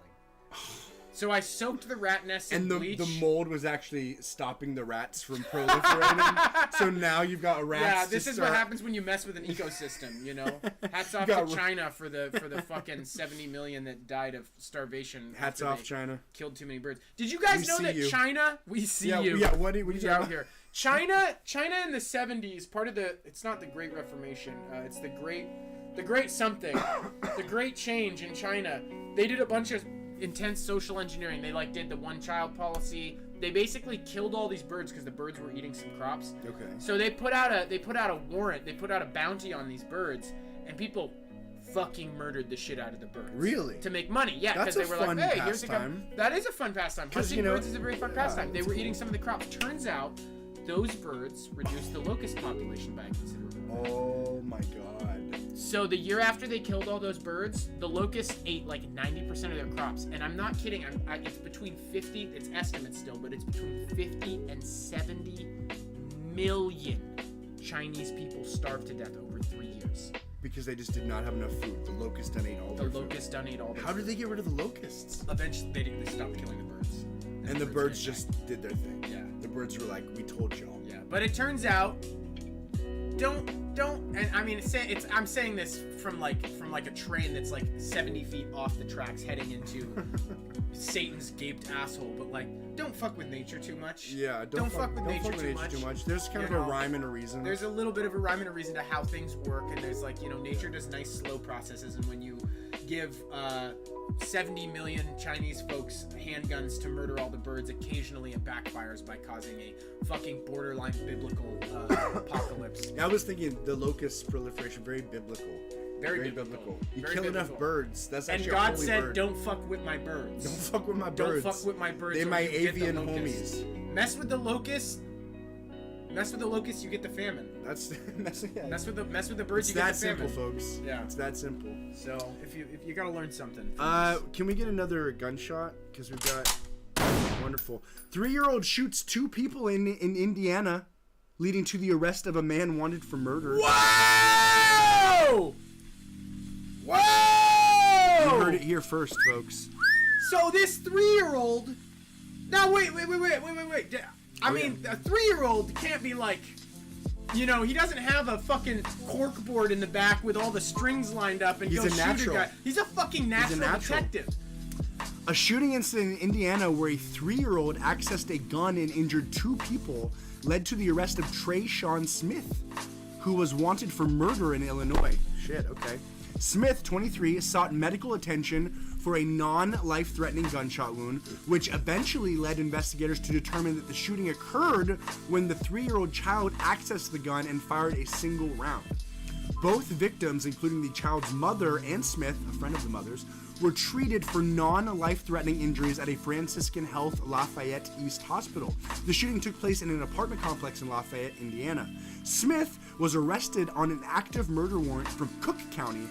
So I soaked the rat nests in And bleach. the mold was actually stopping the rats from proliferating. So now you've got rats. Yeah, to this is start- what happens when you mess with an ecosystem, you know. Hats off got to China for the fucking 70 million that died of starvation. Hats after off, they China. Killed too many birds. Did you guys We know see that you. China? We see Yeah, you. yeah. What are you We talking out about? here. China in the 70s, part of the. It's not the Great Reformation. It's the Great something. The Great Change in China. They did a bunch of intense social engineering. They like did the one-child policy. They basically killed all these birds because the birds were eating some crops. Okay. So they put out a warrant. They put out a bounty on these birds, and people fucking murdered the shit out of the birds. Really? To make money. Yeah, because That's they a were fun like, hey, here's a pastime. That is a fun pastime. 'Cause, Hunting you know, birds is a very fun yeah, pastime. They it's were cool. eating some of the crops. Turns out, those birds reduced the locust population by a considerable amount. Oh my god. So the year after they killed all those birds, the locusts ate like 90% of their crops. And I'm not kidding. It's between 50, it's estimates still, but it's between 50 and 70 million Chinese people starved to death over 3 years. Because they just did not have enough food. The locusts done ate all The their food. locusts done ate all their How food. did they get rid of the locusts? Eventually, they stopped killing the birds. And the birds didn't just did their thing. Yeah. The birds were like, we told y'all. Yeah, but it turns out, don't, and I mean, I'm saying this from like a train that's like 70 feet off the tracks heading into Satan's gaped asshole. But like, don't fuck with nature too much. Yeah, Don't fuck with nature too much. There's kind of You a know, rhyme and a reason. There's a little bit of a rhyme and a reason to how things work, and there's like, you know, nature does nice slow processes, and when you give 70 million Chinese folks handguns to murder all the birds, occasionally it backfires by causing a fucking borderline biblical apocalypse. I was thinking the locust proliferation, very biblical. Very biblical. You Very kill biblical. enough birds. That's And actually God a holy said, bird. don't fuck with my birds. Don't fuck with my Don't birds. fuck with my birds. They or my you get the avian locusts. homies. Mess with the locusts. Mess with the locusts, you get the famine. That's yeah. Mess with the birds, It's you get that the famine. simple, folks. Yeah. It's that simple. So if you gotta learn something. Can we get another gunshot? Because we've got wonderful 3-year-old shoots 2 people in Indiana, leading to the arrest of a man wanted for murder. Whoa! Whoa! You heard it here first, folks. So this 3-year-old. Now wait. I mean, a 3-year-old can't be like, you know, he doesn't have a fucking corkboard in the back with all the strings lined up and He's go a shoot natural. a guy. He's a fucking natural detective. A shooting incident in Indiana where a 3-year-old accessed a gun and injured 2 people led to the arrest of Trey Sean Smith, who was wanted for murder in Illinois. Shit, okay. Smith, 23, sought medical attention for a non-life-threatening gunshot wound, which eventually led investigators to determine that the shooting occurred when the 3-year-old child accessed the gun and fired a single round. Both victims, including the child's mother and Smith, a friend of the mother's, were treated for non-life-threatening injuries at a Franciscan Health Lafayette East Hospital. The shooting took place in an apartment complex in Lafayette, Indiana. Smith was arrested on an active murder warrant from Cook County,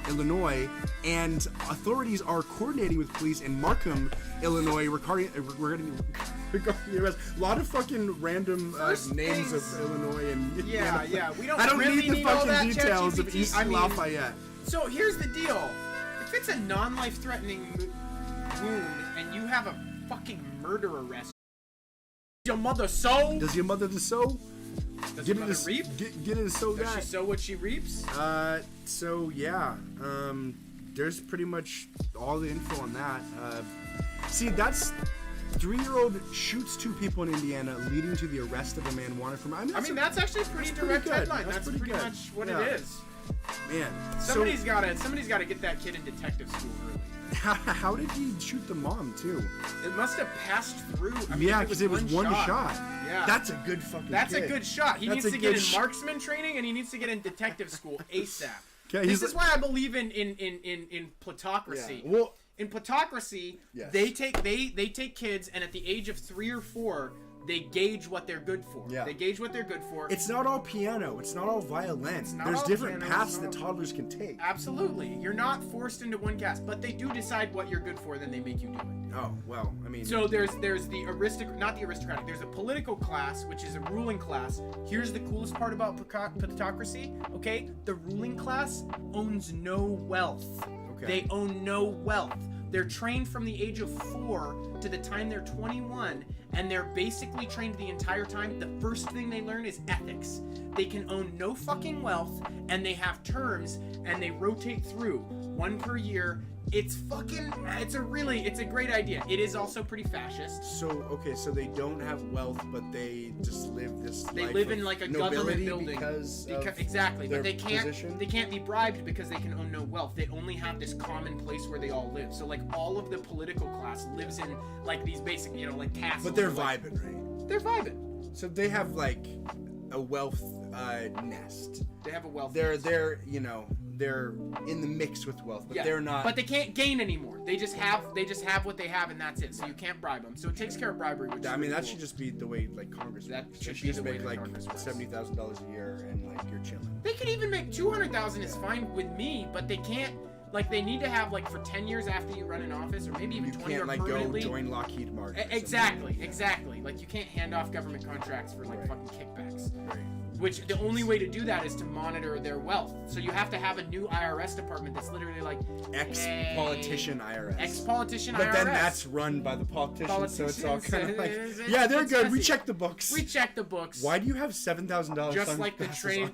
Illinois, and authorities are coordinating with police in Markham, Illinois regarding the arrest. A lot of fucking random names of Illinois and Indiana. Yeah. We don't. I don't really need the all fucking that, details of ChatGPT. East I mean, Lafayette. So here's the deal: if it's a non-life-threatening wound and you have a fucking murder arrest, your mother sow? Does your mother sow? Does your mother reap? Get it to sow Does she that. sow what she reaps? So yeah, there's pretty much all the info on that. See, that's 3-year-old shoots 2 people in Indiana, leading to the arrest of a man wanted for murder. I mean, that's actually a pretty that's direct pretty good. headline. That's That's pretty pretty good. much what Yeah. it is. Man, Somebody's gotta get that kid in detective school early. how did he shoot the mom too? It must have passed through. I mean, Yeah, if because it was one shot. Yeah. That's a good fucking. That's kid. a good shot. He That's needs a to get good in marksman training and he needs to get in detective school ASAP. Okay, This he's is why I believe in plutocracy. Yeah. Well, In plutocracy, Yes. they take kids and at the age of 3 or 4, they gauge what they're good for. Yeah. They gauge what they're good for. it's not all piano. It's not all violin. not There's all different piano, paths it's that not- toddlers can take. Absolutely. You're not forced into one cast, but they do decide what you're good for, then they make you do it. Oh well, I mean. So there's the not the aristocratic. There's a political class, which is a ruling class. Here's the coolest part about plutocracy. Okay, the ruling class owns no wealth. Okay. They own no wealth. They're trained from the age of 4 to the time they're 21, and they're basically trained the entire time. The first thing they learn is ethics. They can own no fucking wealth, and they have terms, and they rotate through 1 per year. It's a great idea. It is also pretty fascist. So okay, so they don't have wealth, but they just live this. They life live of in like a nobility government building because of exactly, their but they can't position? they can't be bribed because they can own no wealth. They only have this common place where they all live. So like all of the political class lives in like these basic, like castles. But they're like, vibing, right? They're vibing. So they have like a wealth nest. They have a wealth. They're they're in the mix with wealth, but they're not. But they can't gain anymore. They just have what they have, and that's it. So you can't bribe them. So it takes care of bribery. Which I is mean, really that cool. should just be the way like Congress. That works. should They be just the way make that like Congress works. $70,000 a year, and like you're chilling. They could even make 200,000 is fine with me, but they can't. Like they need to have like for 10 years after you run in office, or maybe even You 20 can't or like go permanently. join Lockheed Martin. or Exactly. Like you can't hand off government contracts for like Right. fucking kickbacks. something. Right. Which the only way to do that is to monitor their wealth. So you have to have a new IRS department that's literally like Ex-politician IRS. Ex-politician But IRS. then that's run by the politicians, so it's all kind of like, Politicians. yeah, they're It's good. We messy. check the books. We check the books. Why do you have $7,000? Just like the train.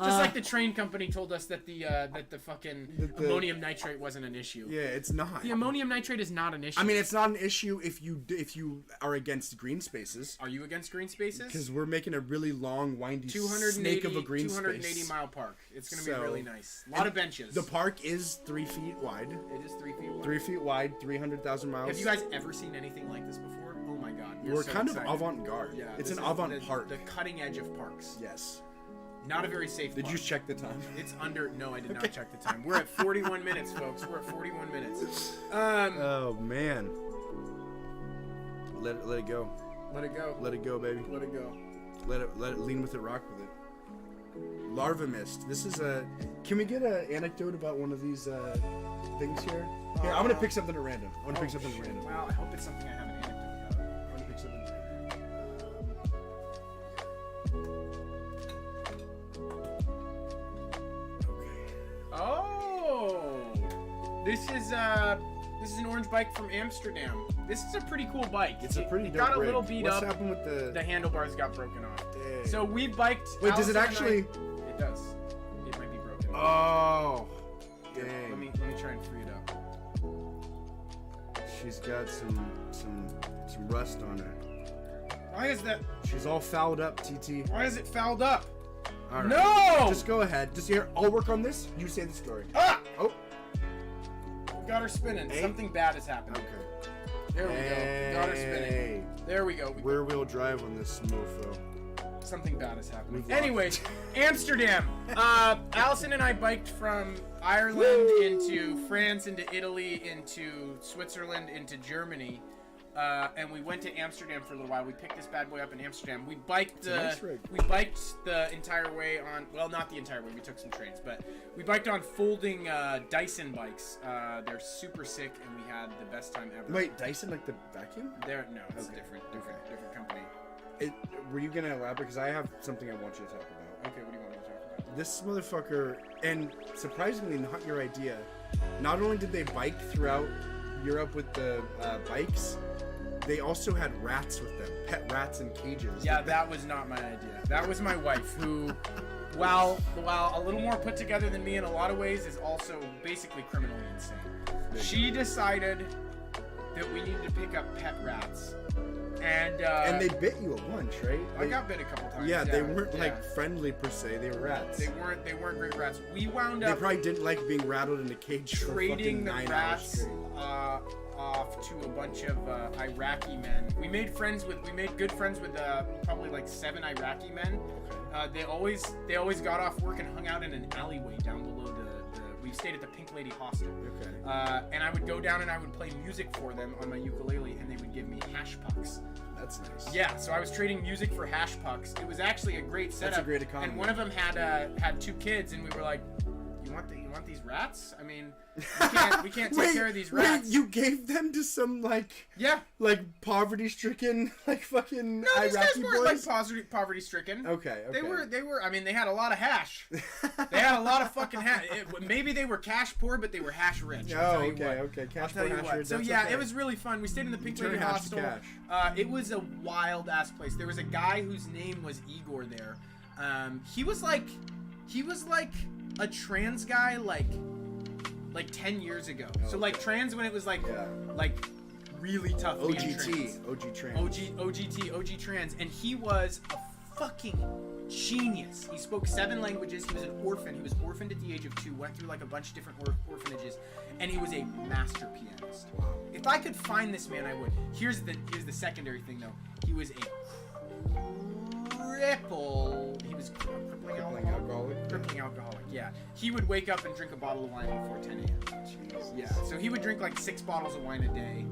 Just like the train company told us that the fucking The- ammonium nitrate wasn't an issue. Yeah, it's not. The ammonium nitrate is not an issue. I mean, it's not an issue if you are against green spaces, Are you against green spaces? because we're making a really long, windy 280, snake of a green 280 space. mile park. It's going to So- be really nice. A lot of benches. The park is 3 feet wide. It is 3 feet wide. 3 feet wide, 300,000 miles. Have you guys ever seen anything like this before? Oh my god. We're so kind excited. of avant-garde. Yeah, it's this an is avant park. The cutting edge of parks. Yes. Not a very safe Did park. you check the time? It's under... No, I did not check the time. We're at 41 minutes, folks. We're at 41 minutes. Oh man. Let it go. Let it go. Let it go, baby. Let it go. Let it lean with it, rock with it. Larva mist. This is a. Can we get an anecdote about one of these things here? Here, I'm gonna pick something at random. I'm gonna pick something at random. Wow, I hope it's something I have an anecdote about. I'm gonna pick something at random. Okay. Oh! This is an orange bike from Amsterdam. This is a pretty cool bike. It's a pretty it dope got a rig. little beat What's up. happened with The handlebars got broken off. Dang. So we biked. Wait, does it Allison and actually? It does. It might be broken. Oh. Here, Dang. let me try and free it up. She's got some rust on her. Why is that? She's all fouled up, TT. Why is it fouled up? All right. No! Just go ahead. Just here. I'll work on this. You say the story. Ah! Oh. We got her spinning. Hey. Something bad has happened. Okay. There we go. We got her spinning. Hey. There we go. Rear wheel drive on this mofo. Something bad has happened. We've Anyways, Amsterdam. Allison and I biked from Ireland into France, into Italy, into Switzerland, into Germany. And we went to Amsterdam for a little while. We picked this bad boy up in Amsterdam. We biked a nice rig. we biked the entire way on. Well, not the entire way. We took some trains, but we biked on folding Dyson bikes. They're super sick, and we had the best time ever. Wait, Dyson like the vacuum? No, it's Okay. different company. Were you gonna elaborate? Because I have something I want you to talk about. Okay, what do you want me to talk about? This motherfucker, and surprisingly not your idea, not only did they bike throughout Europe with the bikes, they also had rats with them, pet rats in cages. Yeah, that was not my idea. That was my wife, who, while a little more put together than me in a lot of ways, is also basically criminally insane. She decided that we needed to pick up pet rats, and And they bit you at once, right? I got bit a couple times. Yeah, they weren't like friendly per se. They were rats. They weren't great rats. We wound They up probably didn't like being rattled in a cage for trading fucking the 9 hours rats straight. off to a bunch of Iraqi men. We made good friends with probably like 7 Iraqi men. They always got off work and hung out in an alleyway down below the we stayed at the Pink Lady Hostel. Okay. And I would go down and I would play music for them on my ukulele, and they would give me hash pucks. That's nice. Yeah, so I was trading music for hash pucks. It was actually a great setup. That's a great economy. And one of them had 2 kids, and we were like, "You want these rats? I mean, we can't take care of these rats." Wait, you gave them to some like poverty-stricken fucking No, these guys Iraqi weren't boys? like poverty-stricken. Okay. They were. I mean, they had a lot of hash. They had a lot of fucking hash. Maybe they were cash poor, but they were hash rich. I'll tell you what. Okay. Cash I'll tell poor, you hash what. rich, So that's yeah, okay. it was really fun. We stayed in the Pink Turn Lady hash to Hostel. cash. It was a wild ass place. There was a guy whose name was Igor there. He was like a trans guy, like 10 years ago. So like trans when it was like really tough. OG trans. OG trans, and he was a fucking genius. He spoke 7 languages. He was an orphan. He was orphaned at the age of 2. Went through like a bunch of different orphanages, and he was a master pianist. Wow. If I could find this man, I would. Here's the secondary thing though. He was a cripple. He was crippling alcoholic. Yeah. He would wake up and drink a bottle of wine before 10 a.m. Jesus. Yeah. So he would drink like 6 bottles of wine a day.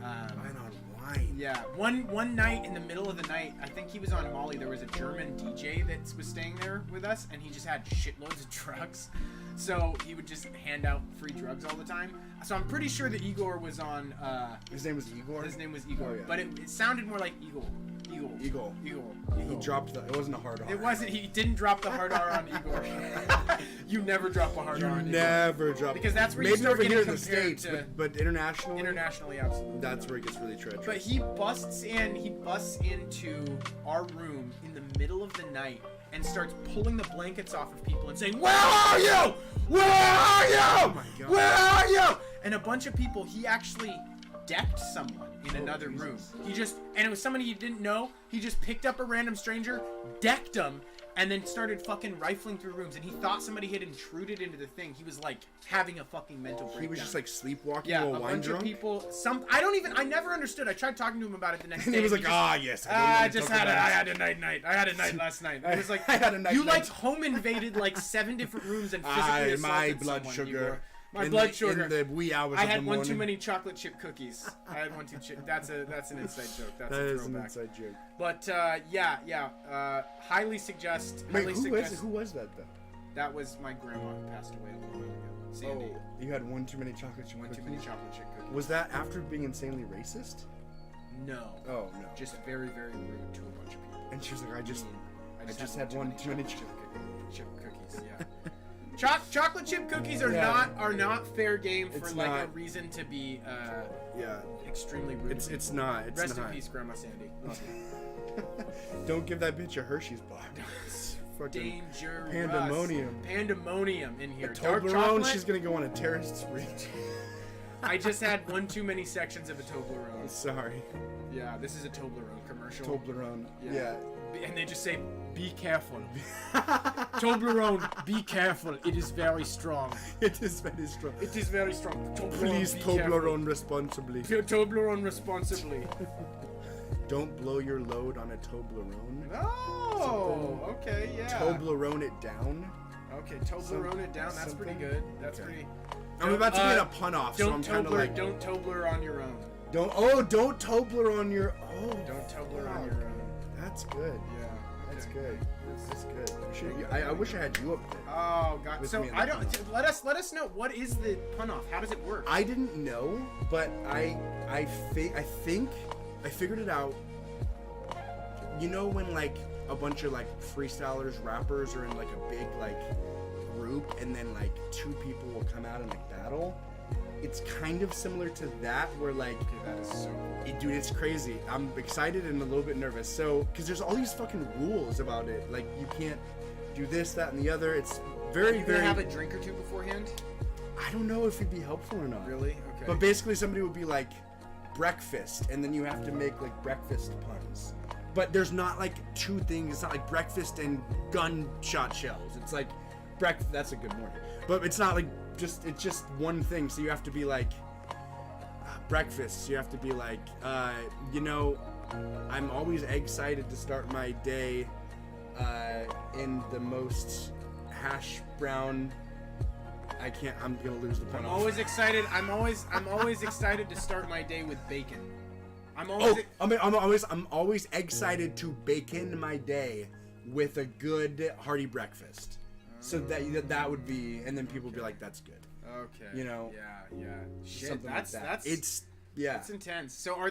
Wine on wine. Yeah, one night in the middle of the night, I think he was on Molly. There was a German DJ that was staying there with us, and he just had shitloads of drugs. So he would just hand out free drugs all the time. So I'm pretty sure that Igor was on. His name was Igor. His name was Igor, Oh, yeah. but it sounded more like Eagle. He dropped the. It wasn't a hard R. It wasn't. He didn't drop the hard R on Igor. You never drop a hard R on Igor. Never drop. Because that's where maybe you start over getting here in the compared States, to but internationally. Internationally, absolutely. That's where it gets really treacherous. But he busts into our room in the middle of the night and starts pulling the blankets off of people and saying, "Where are you? Where are you? Oh my God. Where are you?" And a bunch of people. He actually decked someone in another room. And it was somebody he didn't know. He just picked up a random stranger, decked him, and then started fucking rifling through rooms. And he thought somebody had intruded into the thing. He was like having a fucking mental breakdown. He was just like sleepwalking a while wine bunch drunk. of people. I never understood. I tried talking to him about it the next day. And he was like, yes. I had a night. I had a night last night. It was like, I had a night. You like home invaded like 7 different rooms and physically assaulted my blood someone, sugar. Igor. My blood sugar. In the wee hours I of the had one morning. too many chocolate chip cookies. I had one too chip. That's an inside joke. That's That a is an throwback. inside joke. But highly suggest. Wait, highly who suggest, was that though? That was my grandma who passed away a long time ago. Sandy. Oh, you had one too many chocolate chip One cookies? too many chocolate chip cookies. Was that after being insanely racist? No. Oh no. Just very, very rude to a bunch of people. And she was like, I just mean, had one too many chip cookies. Yeah. Chocolate chip cookies are not fair game for It's like not. a reason to be Yeah. extremely rude. It's not. It's Rest not. in peace, Grandma Sandy. Love you. Don't give that bitch a Hershey's bar. It's fucking Dangerous. Pandemonium in here. Dark Toblerone. chocolate. She's gonna go on a terrorist spree. I just had one too many sections of a Toblerone. Sorry. Yeah, this is a Toblerone commercial. Toblerone. Yeah. And they just say, "Be careful." Toblerone, be careful. It is very strong. It is very strong. It is very strong. Toblerone, Please be Toblerone responsibly. careful. Toblerone responsibly. Don't blow your load on a Toblerone. Oh, okay, yeah. Toblerone it down. Okay, Toblerone it down. That's pretty good. That's Okay. pretty. I'm about to get a pun off, so I'm Don't kind of like. don't Tobler on your own. Don't Tobler on your. Oh. Don't Tobler on fuck. your own. That's good. Yeah. That's okay. good. That's good. I wish I had you up there. Oh god. With So me in I the don't. pun off. Let us know what is the pun off. How does it work? I didn't know, but I think I figured it out. You know when like a bunch of like freestylers, rappers are in like a big like group, and then like 2 people will come out and like battle. It's kind of similar to that, where like, that is so cool. dude, it's crazy. I'm excited and a little bit nervous. So, because there's all these fucking rules about it. Like, you can't do this, that, and the other. It's very, You very. gonna have a drink or two beforehand? I don't know if it'd be helpful or not. Really? Okay. But basically, somebody would be like, breakfast, and then you have to make like breakfast puns. But there's not like 2 things. It's not like breakfast and gunshot shells. It's like breakfast. That's a good morning. But it's not like it's just one thing. So you have to be like breakfast. So you have to be like, I'm always excited to start my day in the most hash brown. I'm gonna lose the pun. I'm always excited. I'm always excited to start my day with bacon. I'm always excited to bacon my day with a good hearty breakfast. So that would be, and then people would be like, "That's good." Okay. You know. Yeah. Shit. Something That's like that. It's That's intense. So are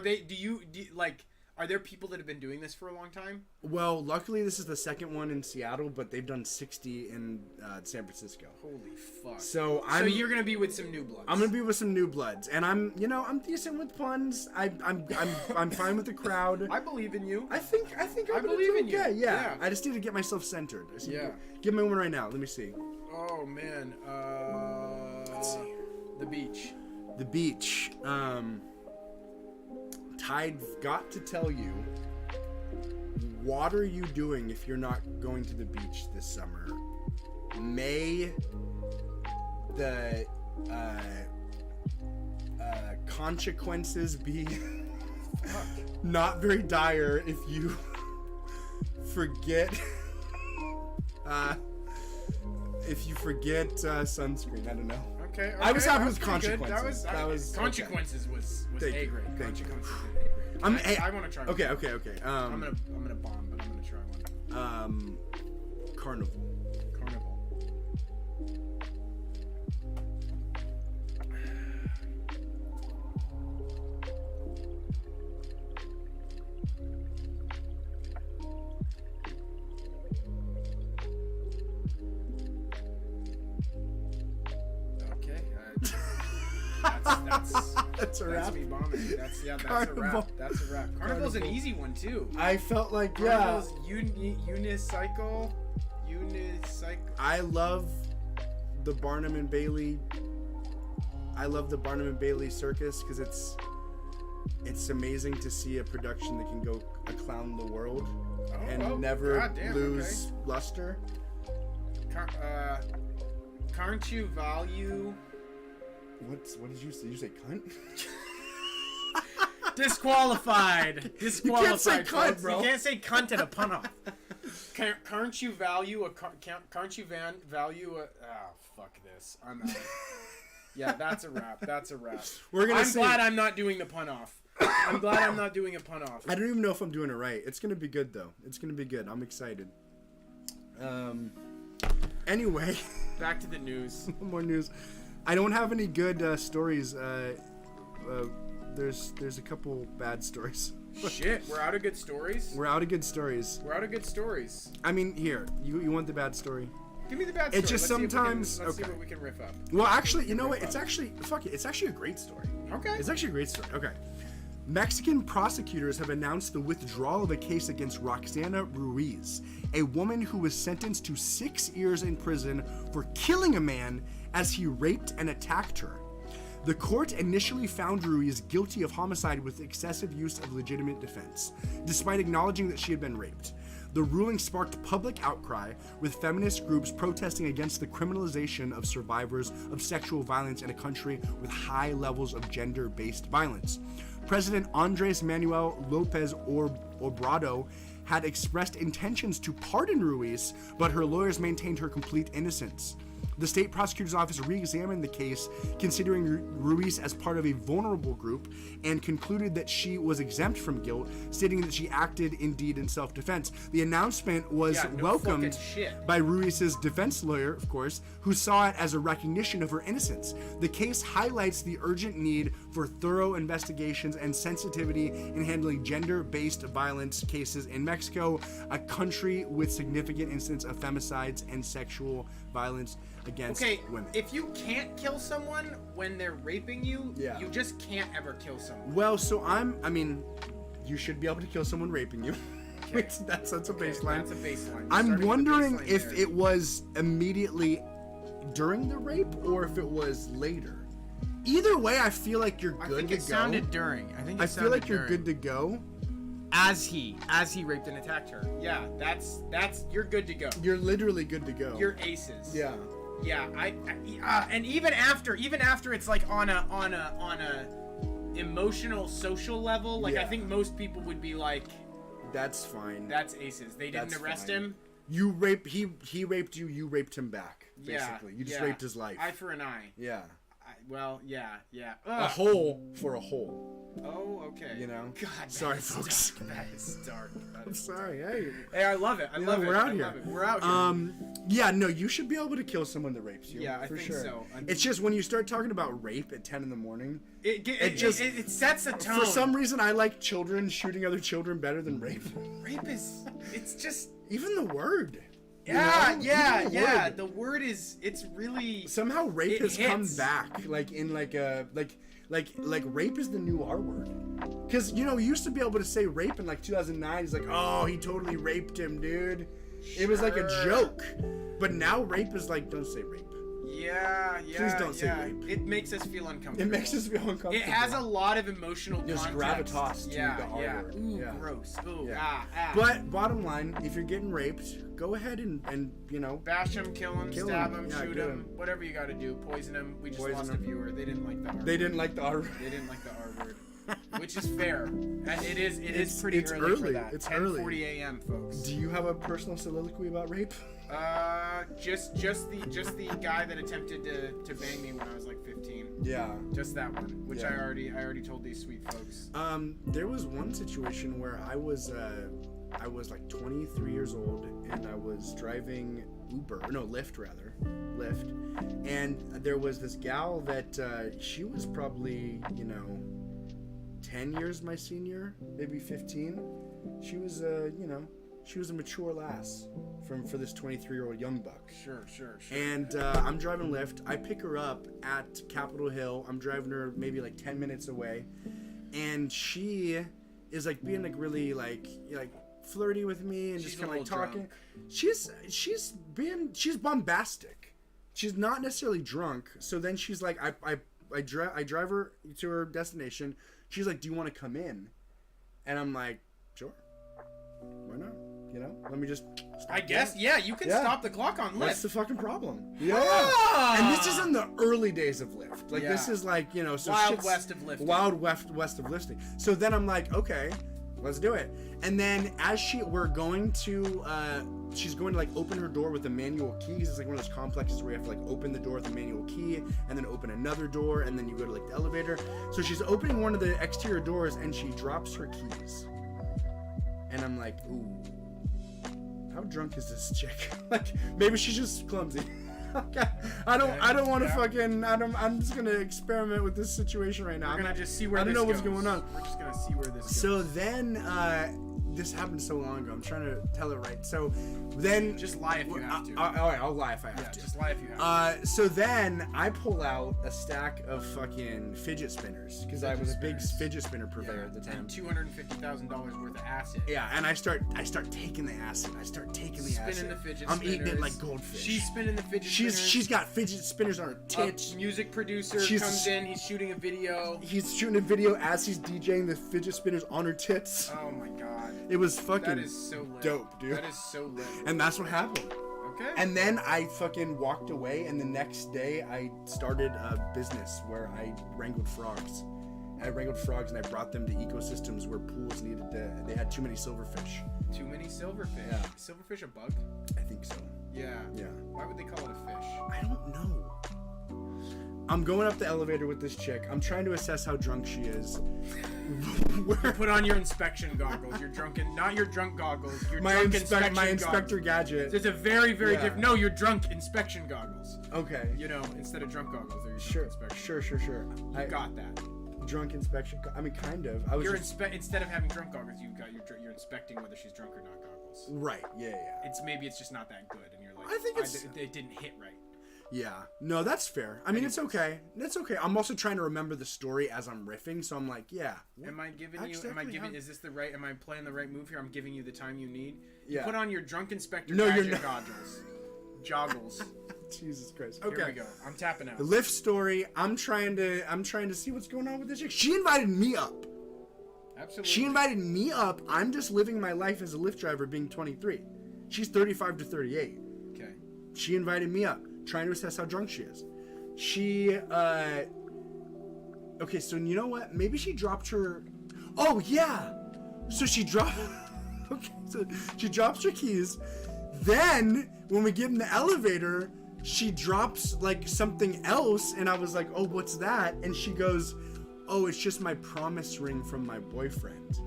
there people that have been doing this for a long time? Well, luckily this is the second one in Seattle, but they've done 60 in San Francisco. Holy fuck. So you're gonna be with some new bloods. I'm gonna be with some new bloods, and I'm decent with puns. I'm fine with the crowd. I believe in you. I think I believe in you. okay. Yeah. Yeah. I just need to get myself centered. Yeah. Give me one right now. Let me see. Oh man. Let's see. The beach. The beach. I've got to tell you, what are you doing if you're not going to the beach this summer? May the consequences be not very dire if you forget sunscreen. I don't know. Okay. I was happy with pretty good. consequences. That was consequences okay. was Thank A you. grade. Thank you. Consequences was A grade. I want to try one. Okay. I'm gonna bomb, but I'm gonna try one. Carnival. Okay. That's a wrap. That's me bombing. That's a Carnival. wrap. That's a wrap. Carnival's an easy one too. I felt like Carnival's unicycle. I love the Barnum and Bailey. I love the Barnum and Bailey circus because it's amazing to see a production that can go a clown the world and never lose luster. Can't you value? What did you say? Did you say cunt? Disqualified. You can't say cunt, folks. bro. You can't say cunt at a pun off. Can't you value a? Can't you value a? Oh, fuck this. I'm out. Yeah, that's a wrap. I'm glad I'm not doing the pun off. I'm glad I'm not doing a pun off. I don't even know if I'm doing it right. It's gonna be good though. It's gonna be good. I'm excited. Anyway. Back to the news. More news. I don't have any good stories. There's a couple bad stories. Shit, we're out of good stories? We're out of good stories. I mean, here, you want the bad story? Give me the bad story. It's just sometimes... Let's see what we can riff up. Well, actually, you know what? It's actually... Fuck it. It's actually a great story. Okay. It's actually a great story. Okay. Mexican prosecutors have announced the withdrawal of a case against Roxana Ruiz, a woman who was sentenced to 6 years in prison for killing a man as he raped and attacked her. The court initially found Ruiz guilty of homicide with excessive use of legitimate defense, despite acknowledging that she had been raped. The ruling sparked public outcry, with feminist groups protesting against the criminalization of survivors of sexual violence in a country with high levels of gender-based violence. President Andres Manuel Lopez Obrador had expressed intentions to pardon Ruiz, but her lawyers maintained her complete innocence. The state prosecutor's office re-examined the case, considering Ruiz as part of a vulnerable group, and concluded that she was exempt from guilt, stating that she acted indeed in self-defense. The announcement was welcomed by Ruiz's defense lawyer, of course, who saw it as a recognition of her innocence. The case highlights the urgent need for thorough investigations and sensitivity in handling gender-based violence cases in Mexico, a country with significant incidents of femicides and sexual violence against women. If you can't kill someone when they're raping you, you just can't ever kill someone. Well, so you should be able to kill someone raping you. Okay. that's a baseline. That's a baseline. I'm wondering if it was immediately during the rape or if it was later. Either way, I feel like you're good to go. I think it sounded during. I feel like you're good to go. As he raped and attacked her. Yeah, that's you're good to go. You're literally good to go. You're aces. Yeah. Yeah, and even after it's like on a emotional social level, like I think most people would be like, that's fine. That's aces. They didn't arrest him. He raped you, you raped him back. Basically, you just raped his life. Eye for an eye. Yeah. Yeah. A hole for a hole. Oh, okay. You know? God, sorry, folks. That is dark. I'm sorry. Hey, I love it. I love it. We're out here. We're out here. Yeah, no, you should be able to kill someone that rapes you. Yeah, I for think sure. so. It's just when you start talking about rape at 10 in the morning, it sets a tone. For some reason, I like children shooting other children better than rape. Rape it's just even the word. Yeah. The word it's really somehow rape has come back, like in like rape is the new R word. Because you used to be able to say rape in like 2009. He's like, oh, he totally raped him, dude. It was like a joke. But now rape is like, don't say rape. Yeah. Please don't say rape. It makes us feel uncomfortable. It makes us feel uncomfortable. It has a lot of emotional There's context. gravitas to the R word. Ooh, Yeah. gross. Ooh, Yeah. ah. But bottom line, if you're getting raped, go ahead and you know, Bash him, kill him, Kill stab him. him, Yeah, shoot kill him, him. whatever you gotta do. Poison him. We just Poison lost him. a viewer. They didn't like the R. they didn't like the R. They didn't like the R word. Which is fair. And it is pretty it's early for early. that. It's 10:40 a.m., folks. Do you have a personal soliloquy about rape? Just the guy that attempted to bang me when I was like 15. Yeah. Just that one, which Yeah. I already told these sweet folks. There was one situation where I was like 23 years old and I was driving Lyft, and there was this gal that she was probably 10 years my senior, maybe 15. She was she was a mature lass for this 23-year-old young buck. Sure. And I'm driving Lyft. I pick her up at Capitol Hill. I'm driving her maybe like 10 minutes away, and she is like being like really like flirty with me and She's just kind of like a little talking. drunk. She's bombastic. She's not necessarily drunk. So then she's like, I drive her to her destination. She's like, "Do you want to come in?" And I'm like, "Sure, why not? Let me just stop I guess, that." yeah, you can Yeah. stop the clock on Lyft. What's the fucking problem? Yeah. Ah! And this is in the early days of Lyft. Like, Yeah. this is like, so Wild shit's- west of lifting. Wild west of lifting. So then I'm like, okay, let's do it. And then as we're going to, she's going to like open her door with a manual key. It's like one of those complexes where you have to like open the door with a manual key and then open another door and then you go to like the elevator. So she's opening one of the exterior doors and she drops her keys. And I'm like, ooh. How drunk is this chick? Like, maybe she's just clumsy. Okay. I don't want to fucking. I'm just gonna experiment with this situation right now. We're gonna just see where I don't this know what's goes. going on. We're just gonna see where this goes. So then, this happened so long ago. I'm trying to tell it right. So then, Just lie if you have to. all right, I'll lie if I have Yeah, to. just lie if you have to. So then I pull out a stack of fucking fidget spinners because I was a big fidget spinner purveyor at the time. And $250,000 worth of acid. Yeah, and I start taking the acid. I start taking the acid. Spinning the fidget I'm eating it spinners. like goldfish. She's spinning the fidget spinners. She's got fidget spinners on her tits. A music producer She's- comes in. He's shooting a video. He's shooting a video as he's DJing the fidget spinners on her tits. Oh my god. It was fucking That is so lit. dope, dude. That is so lit. And that's what happened. Okay. And then I fucking walked away, and the next day I started a business where I wrangled frogs. I wrangled frogs and I brought them to ecosystems where pools they had too many silverfish. Too many silverfish. Yeah. Silverfish a bug? I think so. Yeah. Yeah. Why would they call it a fish? I don't know. I'm going up the elevator with this chick. I'm trying to assess how drunk she is. Put on your inspection goggles. You're drunken, not your drunk goggles. Your my drunk inspector goggles. gadget. It's a very, very Yeah. different. No, your drunk inspection goggles. Okay. Instead of drunk goggles, they're your Sure. drunk inspection. Sure. You got that. Drunk inspection. I mean, kind of. I was You're just, instead of having drunk goggles, you're inspecting whether she's drunk or not goggles. right. Yeah. Maybe it's just not that good, and you're like, I think it didn't hit right. Yeah. No, that's fair. I mean, it's okay. That's okay. I'm also trying to remember the story as I'm riffing, so I'm like, yeah. Am I giving you? Actually, Am I actually, giving? how- Is this the right? Am I playing the right move here? I'm giving you the time you need. Yeah. Put on your drunk inspector No, you're gadget not. joggles. Jesus Christ. Here Okay. we go. I'm tapping out. The lift story. I'm trying to see what's going on with this chick. She invited me up. Absolutely. She invited me up. I'm just living my life as a Lyft driver being 23. She's 35 to 38. Okay. She invited me up, trying to assess how drunk she is. Okay, so you know what? Maybe she dropped her... Oh, yeah! So she dropped... Okay, so she drops her keys. Then, when we get in the elevator, she drops, like, something else, and I was like, oh, what's that? And she goes, oh, it's just my promise ring from my boyfriend.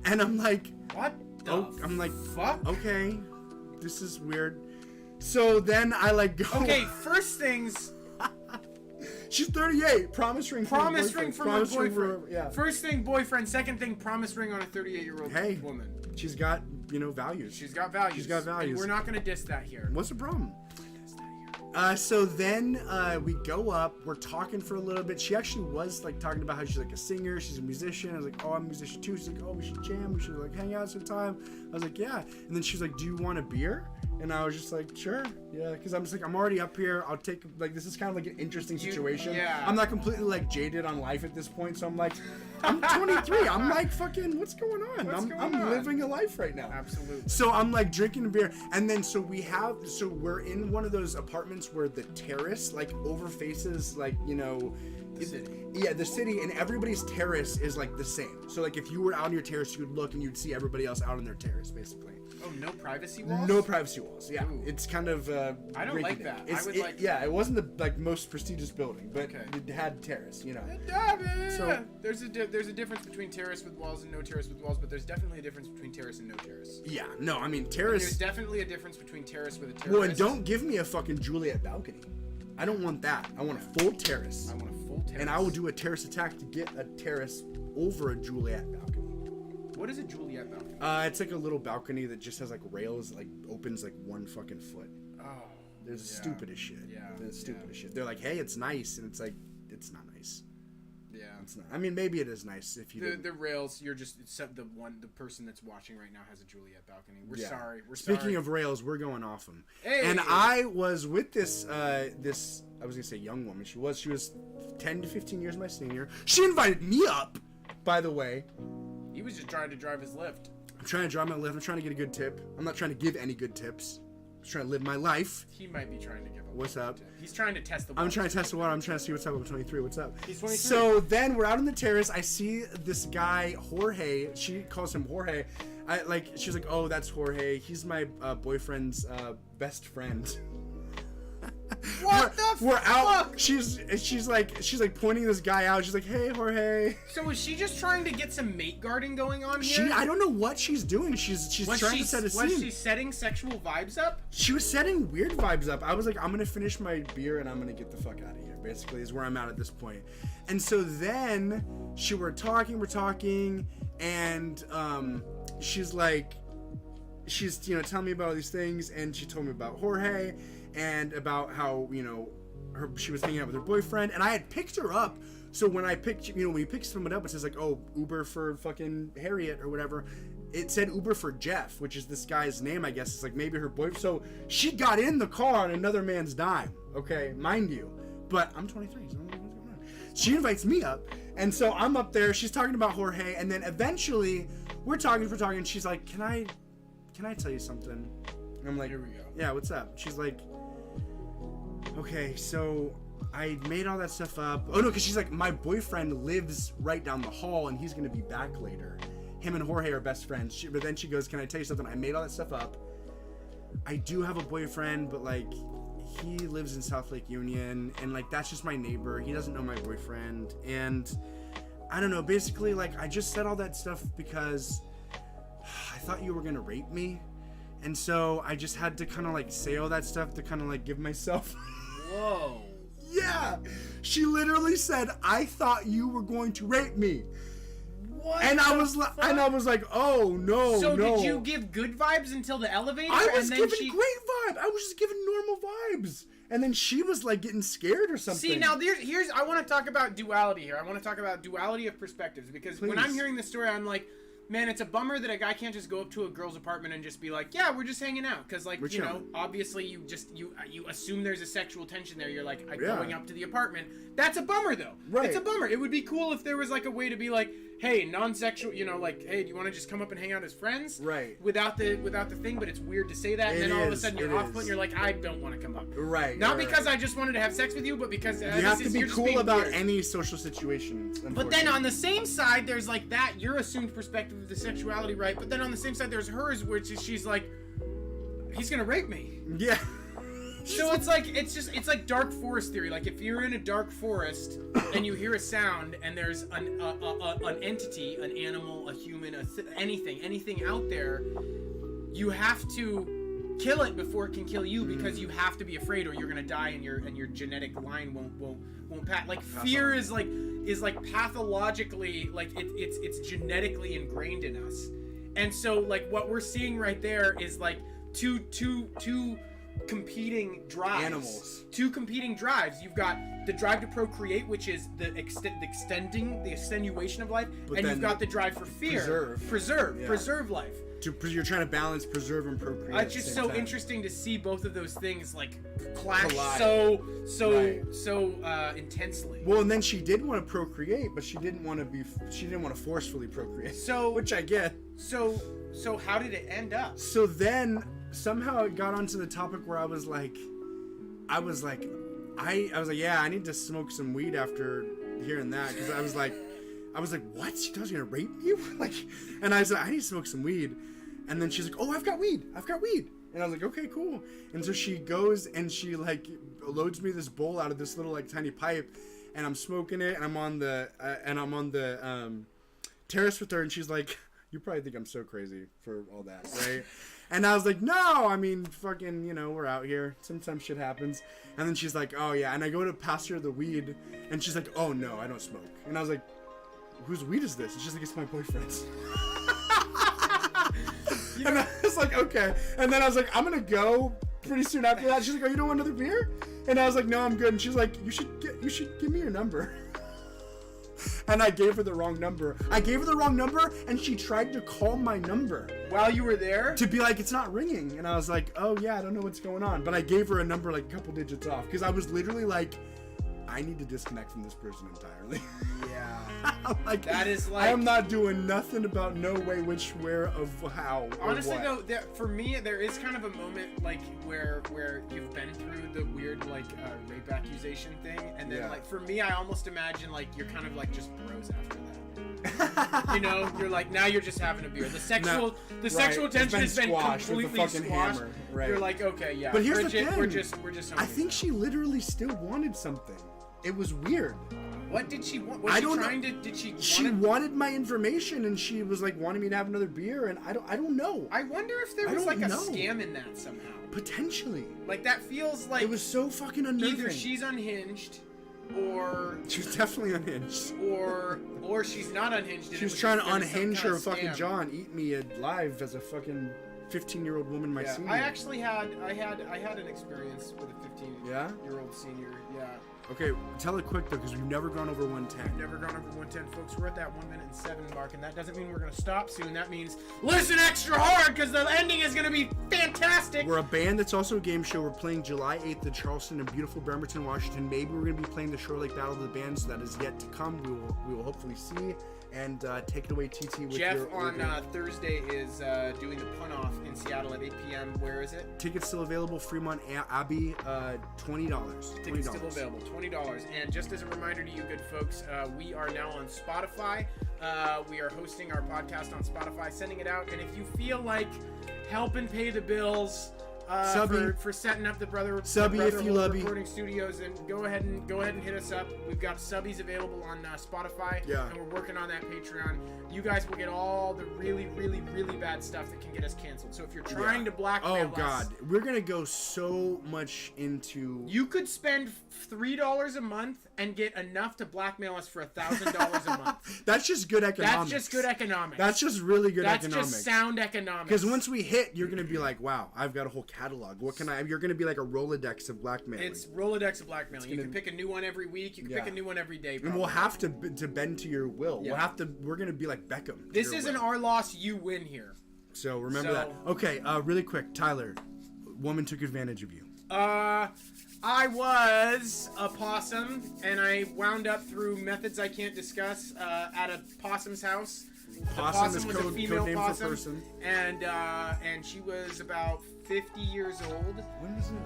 And I'm like... What the I'm like, fuck? okay, this is weird. So then I like go. Okay, first things. She's 38. Promise ring. Promise ring from her boyfriend. Yeah. First thing, boyfriend. Second thing, promise ring on a 38-year-old Hey. woman. She's got values. She's got values. She's got values. And we're not gonna diss that here. What's the problem? So then we go up. We're talking for a little bit. She actually was like talking about how she's like a singer. She's a musician. I was like, oh, I'm a musician too. She's like, oh, we should jam. We should like hang out sometime. I was like, yeah. And then she's like, do you want a beer? And I was just like, sure, yeah, because I'm just like, I'm already up here. I'll take, like, this is kind of like an interesting situation. Yeah. I'm not completely like jaded on life at this point, so I'm like, I'm 23. I'm like, fucking, what's going on? I'm living a life right now. Absolutely. So I'm like drinking a beer, and then so we're in one of those apartments where the terrace like overfaces like, you know, The city. Yeah, the city, and everybody's terrace is like the same. So like if you were out on your terrace, you would look and you'd see everybody else out on their terrace, basically. Oh, no privacy walls? No privacy walls. Yeah, Ooh. It's kind of. I don't like that. Yeah, it wasn't the like most prestigious building, but Okay. it had terrace. You know. So there's a difference between terrace with walls and no terrace with walls, but there's definitely a difference between terrace and no terrace. Yeah. No, I mean And terrace. there's definitely a difference between terrace with a terrace. Well, and don't give me a fucking Juliet balcony. I don't want that. I want a full terrace. I want a full terrace. And I will do a terrace attack to get a terrace over a Juliet balcony. What is a Juliet balcony? It's like a little balcony that just has like rails, like opens like 1 fucking foot. Oh. They're the stupidest shit. Yeah, They're the stupidest yeah. shit. They're like, hey, it's nice, and it's like, it's not nice. Yeah. It's not. I mean, maybe it is nice if you. The rails. You're just the person that's watching right now has a Juliet balcony. We're Yeah. sorry. Speaking of rails, we're going off them. Hey! And I was with this I was gonna say young woman. She was 10 to 15 years my senior. She invited me up, by the way. He was just trying to drive his lift. I'm trying to drive my lift. I'm trying to get a good tip. I'm not trying to give any good tips. I'm just trying to live my life. He might be trying to give up. What's up? He's trying to test the I'm water. trying to test the water. I'm trying to see what's up. I'm 23. What's up? He's 23. So then we're out on the terrace. I see this guy, Jorge. She calls him Jorge. She's like, oh, that's Jorge. He's my boyfriend's best friend. What the We're out. fuck? She's like pointing this guy out. She's like, hey, Jorge. So is she just trying to get some mate guarding going on here? I don't know what she's doing. She's trying to set a scene. Was she setting sexual vibes up? She was setting weird vibes up. I was like, I'm gonna finish my beer and I'm gonna get the fuck out of here. Basically, is where I'm at this point. And so then we're talking, and she's telling me about all these things, and she told me about Jorge and about how she was hanging out with her boyfriend, and I had picked her up. So when I picked, when you pick someone up, it says like, oh, Uber for fucking Harriet or whatever. It said Uber for Jeff, which is this guy's name, I guess. It's like maybe her boyfriend. So she got in the car on another man's dime, okay, mind you. But I'm 23, so I don't know what's going on. She invites me up, and so I'm up there. She's talking about Jorge, and then eventually we're talking, and she's like, can I tell you something? And I'm like, Here we go. Yeah, what's up? She's like, okay, so I made all that stuff up. Oh no, because she's like, my boyfriend lives right down the hall, and he's gonna be back later. Him and Jorge are best friends. But then she goes, can I tell you something? I made all that stuff up. I do have a boyfriend, but like, he lives in South Lake Union, and like, that's just my neighbor. He doesn't know my boyfriend, and I don't know. Basically, like, I just said all that stuff because I thought you were gonna rape me, and so I just had to kind of like say all that stuff to kind of like give myself. Whoa. Yeah, she literally said, I thought you were going to rape me. What? And I was like, oh no, So no. did you give good vibes until the elevator? I was and then giving great vibe. I was just giving normal vibes, and then she was like getting scared or something. See, now here's I want to talk about duality here. I want to talk about duality of perspectives, because when I'm Please. hearing this story, I'm like, man, it's a bummer that a guy can't just go up to a girl's apartment and just be like, yeah, we're just hanging out, because like, We're you know, chilling. obviously you assume there's a sexual tension there. You're like, Yeah. going up to the apartment. That's a bummer though. Right. It's a bummer. It would be cool if there was like a way to be like, hey, non-sexual, like, hey, do you want to just come up and hang out as friends? Right. Without the thing, but it's weird to say that, and It then all of a is, sudden it you're off is. put and you're like, I don't want to come up. Right. Not right, because right. I just wanted to have sex with you, but because You have to be you're just cool being about weird. any social situations. But then on the same side, there's like that, your assumed perspective of the sexuality, right? But then on the same side, there's hers, which is she's like, he's gonna rape me. Yeah. So it's like dark forest theory. Like if you're in a dark forest and you hear a sound and there's an entity, an animal, a human, anything out there, you have to kill it before it can kill you, because you have to be afraid or you're gonna die and your genetic line won't pass. Like fear is like pathologically, like it's genetically ingrained in us. And so like what we're seeing right there is like two competing drives. Animals. Two competing drives. You've got the drive to procreate, which is the extenuation of life, But and then you've got the drive for fear, preserve. preserve life. You're trying to balance preserve and procreate. It's just so interesting to see both of those things like clash Collide. so intensely. Well, and then she did want to procreate, but she didn't want to forcefully procreate. So which I get. So how did it end up? So then somehow it got onto the topic where I was like, yeah, I need to smoke some weed after hearing that, because I was like, what? She thought she was gonna rape you? Like, and I was like, I need to smoke some weed. And then she's like, oh, I've got weed. And I was like, okay, cool. And so she goes and she like loads me this bowl out of this little like tiny pipe, and I'm smoking it, and I'm on the terrace with her, and she's like, you probably think I'm so crazy for all that, right? And I was like, no, I mean, fucking, we're out here. Sometimes shit happens. And then she's like, oh yeah. And I go to pass her the weed, and she's like, oh no, I don't smoke. And I was like, whose weed is this? And she's like, it's my boyfriend's. And I was like, okay. And then I was like, I'm gonna go pretty soon after that. She's like, oh, you don't want another beer? And I was like, no, I'm good. And she's like, you should give me your number. And I gave her the wrong number. And she tried to call my number. While you were there? To be like, it's not ringing. And I was like, oh yeah, I don't know what's going on. But I gave her a number like a couple digits off, because I was literally like, I need to disconnect from this person entirely. Yeah. Like, that is like, I am not doing nothing about no way, which, where, of how. Honestly though, for me, there is kind of a moment like where you've been through the weird like rape accusation thing, and then like for me, I almost imagine like you're kind of like just bros after that. You're like, now you're just having a beer. The sexual tension has been completely squashed. Hammer. Right. You're like, okay, yeah. But here's the thing. We're just. I think she literally still wanted something. It was weird. What did she want? She wanted my information, and she was like wanting me to have another beer, and I don't know. I wonder if there was like a scam in that somehow. Potentially. Like that feels like it was so fucking unnerving. Either she's unhinged, or she's definitely unhinged, or she's not unhinged. She was trying to unhinge her fucking jaw and eat me alive as a fucking 15-year-old woman, my senior. I actually had an experience with a 15-year-old senior. Yeah. Okay, tell it quick though, because we've never gone over 110. We've never gone over 110, folks. We're at that 1 minute and 7 mark, and that doesn't mean we're gonna stop soon. That means listen extra hard, because the ending is gonna be fantastic. We're a band that's also a game show. We're playing July 8th in Charleston and beautiful Bremerton, Washington. Maybe we're gonna be playing the Shore Lake Battle of the Bands. That is yet to come. We will hopefully see. And take it away, TT. With Jeff on Thursday is doing the pun off in Seattle at 8 p.m. Where is it? Tickets still available. Fremont Abbey, $20. Tickets still available, $20. And just as a reminder to you good folks, we are now on Spotify. We are hosting our podcast on Spotify, sending it out. And if you feel like helping pay the bills for setting up the recording studios, and go ahead and hit us up. We've got subbies available on Spotify, and we're working on that Patreon. You guys will get all the really, really, really bad stuff that can get us canceled. So if you're trying to blackmail us, we're gonna go so much into. You could spend $3 a month and get enough to blackmail us for $1,000 a month. That's just good economics. That's just good economics. That's just really good economics. That's just sound economics. Because once we hit, you're gonna be like, wow, I've got a whole catalog. What can I? You're gonna be like a Rolodex of blackmailing. It's Rolodex of blackmailing. You can pick a new one every week. You can pick a new one every day. Probably. And we'll have to bend to your will. Yeah. We're gonna be like Beckham. This isn't our loss. You win here. So remember that. Okay, really quick, Tyler. Woman took advantage of you. I was a possum, and I wound up through methods I can't discuss at a possum's house. Possum was a female possum, and she was about 50 years old. When was it?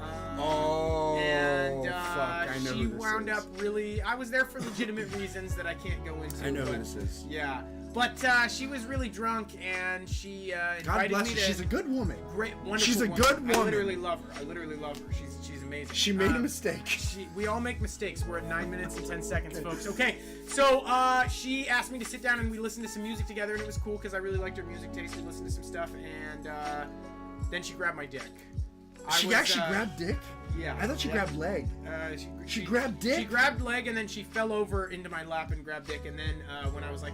Fuck! I know she wound up really. I was there for legitimate reasons that I can't go into. I know who this is. Yeah. But she was really drunk, and she invited God bless me her. to. She's a good woman. Great, wonderful. She's a good woman. I literally love her. She's amazing. She made a mistake. We all make mistakes. We're at 9 minutes and 10 seconds, folks. Okay, so she asked me to sit down and we listened to some music together, and it was cool because I really liked her music taste. We listened to some stuff, and then she grabbed my dick. She actually grabbed dick? Yeah. I thought she grabbed leg. She grabbed dick? She grabbed leg, and then she fell over into my lap and grabbed dick, and then when I was like,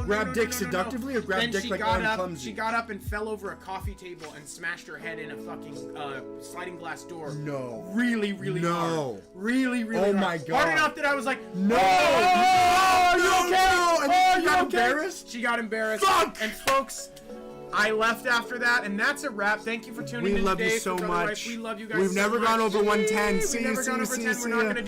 Grab dick seductively or grab dick like I'm clumsy? She got up and fell over a coffee table and smashed her head in a fucking sliding glass door. No. Really, really hard. Really, really hard. Oh my God. Hard enough that I was like, no! Are you okay? No! And she got embarrassed? She got embarrassed. Fuck! And folks, I left after that, and that's a wrap. Thank you for tuning in. We love today you so for Brotherwife. much. We love you guys. We've so never much. gone over 110. We've See never you, gone over 10. We're not ya. gonna do